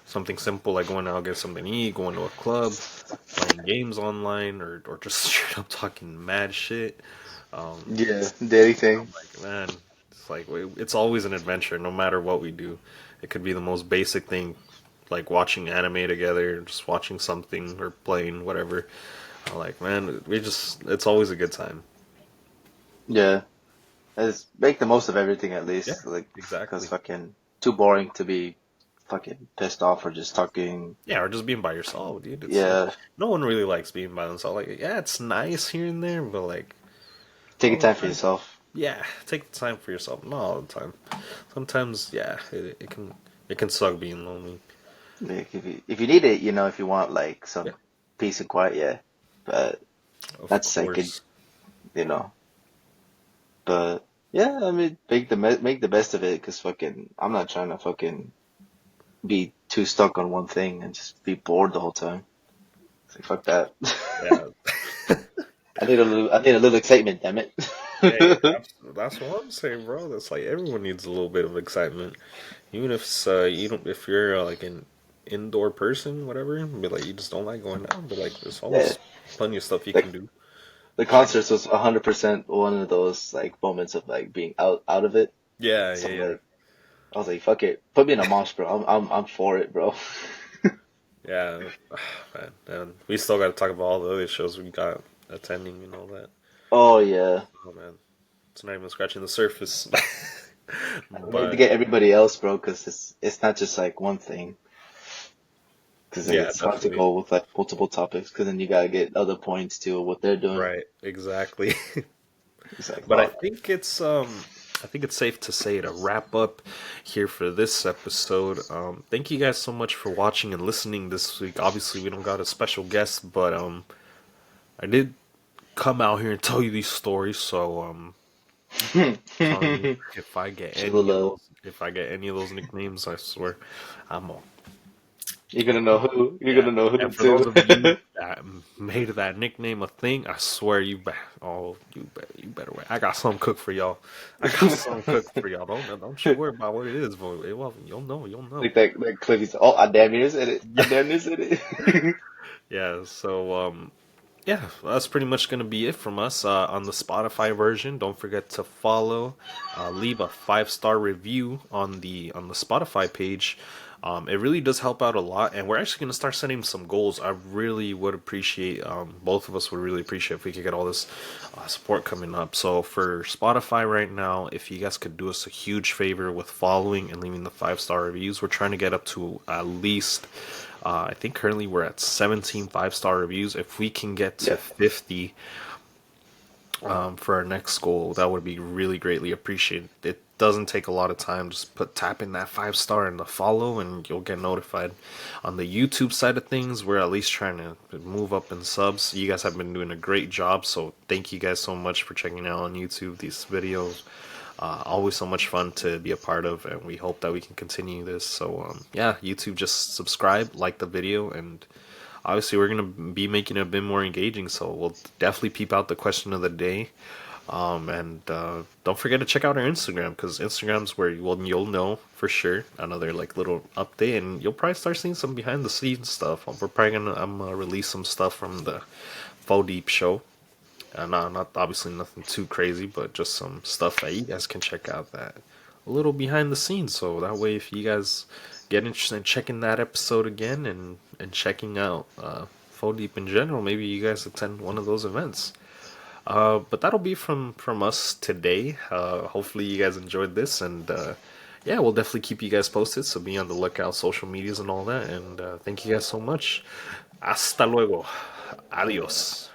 something simple like going out get something to eat, going to a club, playing games online, or just straight up talking mad shit. yeah, daily thing. Like man, it's like it's always an adventure, no matter what we do. It could be the most basic thing, like watching anime together, just watching something or playing whatever. Like, man, it's always a good time. Yeah, just make the most of everything at Yeah, least, like, cause exactly. fucking too boring to be fucking pissed off or just talking. Yeah, or just being by yourself, dude. It's like, Yeah, no one really likes being by themselves. Like, yeah, it's nice here and there, but like, taking all time the for time, yourself. yeah, take the time for yourself. Not all the time. Sometimes, yeah, it can suck being lonely. Like if you need it, if you want like Yeah, some peace and quiet, yeah. But of that's like it, course. you know. But yeah, I mean, make the best of it, cause fucking, I'm not trying to fucking be too stuck on one thing and just be bored the whole time. It's like fuck that. Yeah, I need a little excitement, damn it. hey, that's what I'm saying, bro. That's like everyone needs a little bit of excitement, even if it's, you don't, if you're like an indoor person, whatever. But like you just don't like going out, but like there's Yeah, always plenty of stuff you like can do. the Check. concerts was 100% one of those like moments of like being out of it. Yeah, So yeah, yeah, like I was like, fuck it, put me in a mosh, bro. I'm for it, bro. yeah. Man, and we still got to talk about all the other shows we got attending and all that. Oh yeah, Oh man, it's not even scratching the surface. I need to But get everybody else, bro, because it's not just like one thing. Because like yeah, it's hard to definitely. go with like multiple topics, because then you gotta get other points to what they're doing. Right, exactly. It's like But fuck. I think it's safe to say to wrap up here for this episode. Thank you guys so much for watching and listening this week. Obviously, we don't got a special guest, but I did come out here and tell you these stories. So telling you Show the love. if I get any of those nicknames, I swear I'm a You're gonna know who. You're yeah. gonna know who And for those too. of you that made that nickname a thing, I swear you better wait. I got some cooked for y'all. I got some cooked for y'all. Don't you worry about what it is, but it will you'll know. Like that clip. He's oh, I damn near said it. I damn near said it. Yeah. So yeah, that's pretty much gonna be it from us on the Spotify version. Don't forget to follow, leave a 5-star review on the Spotify page. It really does help out a lot, and we're actually gonna start setting some goals. I really would appreciate, both of us would really appreciate if we could get all this support coming up. So for Spotify right now, if you guys could do us a huge favor with following and leaving the 5-star reviews, we're trying to get up to at least I think currently we're at 17 5-star reviews. If we can get to Yeah. 50, for our next goal, that would be really greatly appreciated. It doesn't take a lot of time. Just tap in that 5 star and the follow, and you'll get notified. On the YouTube side of things, we're at least trying to move up in subs. You guys have been doing a great job, so thank you guys so much for checking out on YouTube these videos. Always so much fun to be a part of, and we hope that we can continue this. So yeah, YouTube, just subscribe, like the video, and obviously we're gonna be making it a bit more engaging. So we'll definitely peep out the question of the day, and don't forget to check out our Instagram, because Instagram's where you'll know for sure another like little update, and you'll probably start seeing some behind the scenes stuff. We're probably gonna release some stuff from the Faux Deep show. Not obviously nothing too crazy, but just some stuff that you guys can check out, that a little behind the scenes. So that way, if you guys get interested in checking that episode again, and checking out Faux Deep in general, maybe you guys attend one of those events. But that'll be from us today. Hopefully you guys enjoyed this, and yeah, we'll definitely keep you guys posted. So be on the lookout, social medias and all that. And thank you guys so much. Hasta luego. Adios.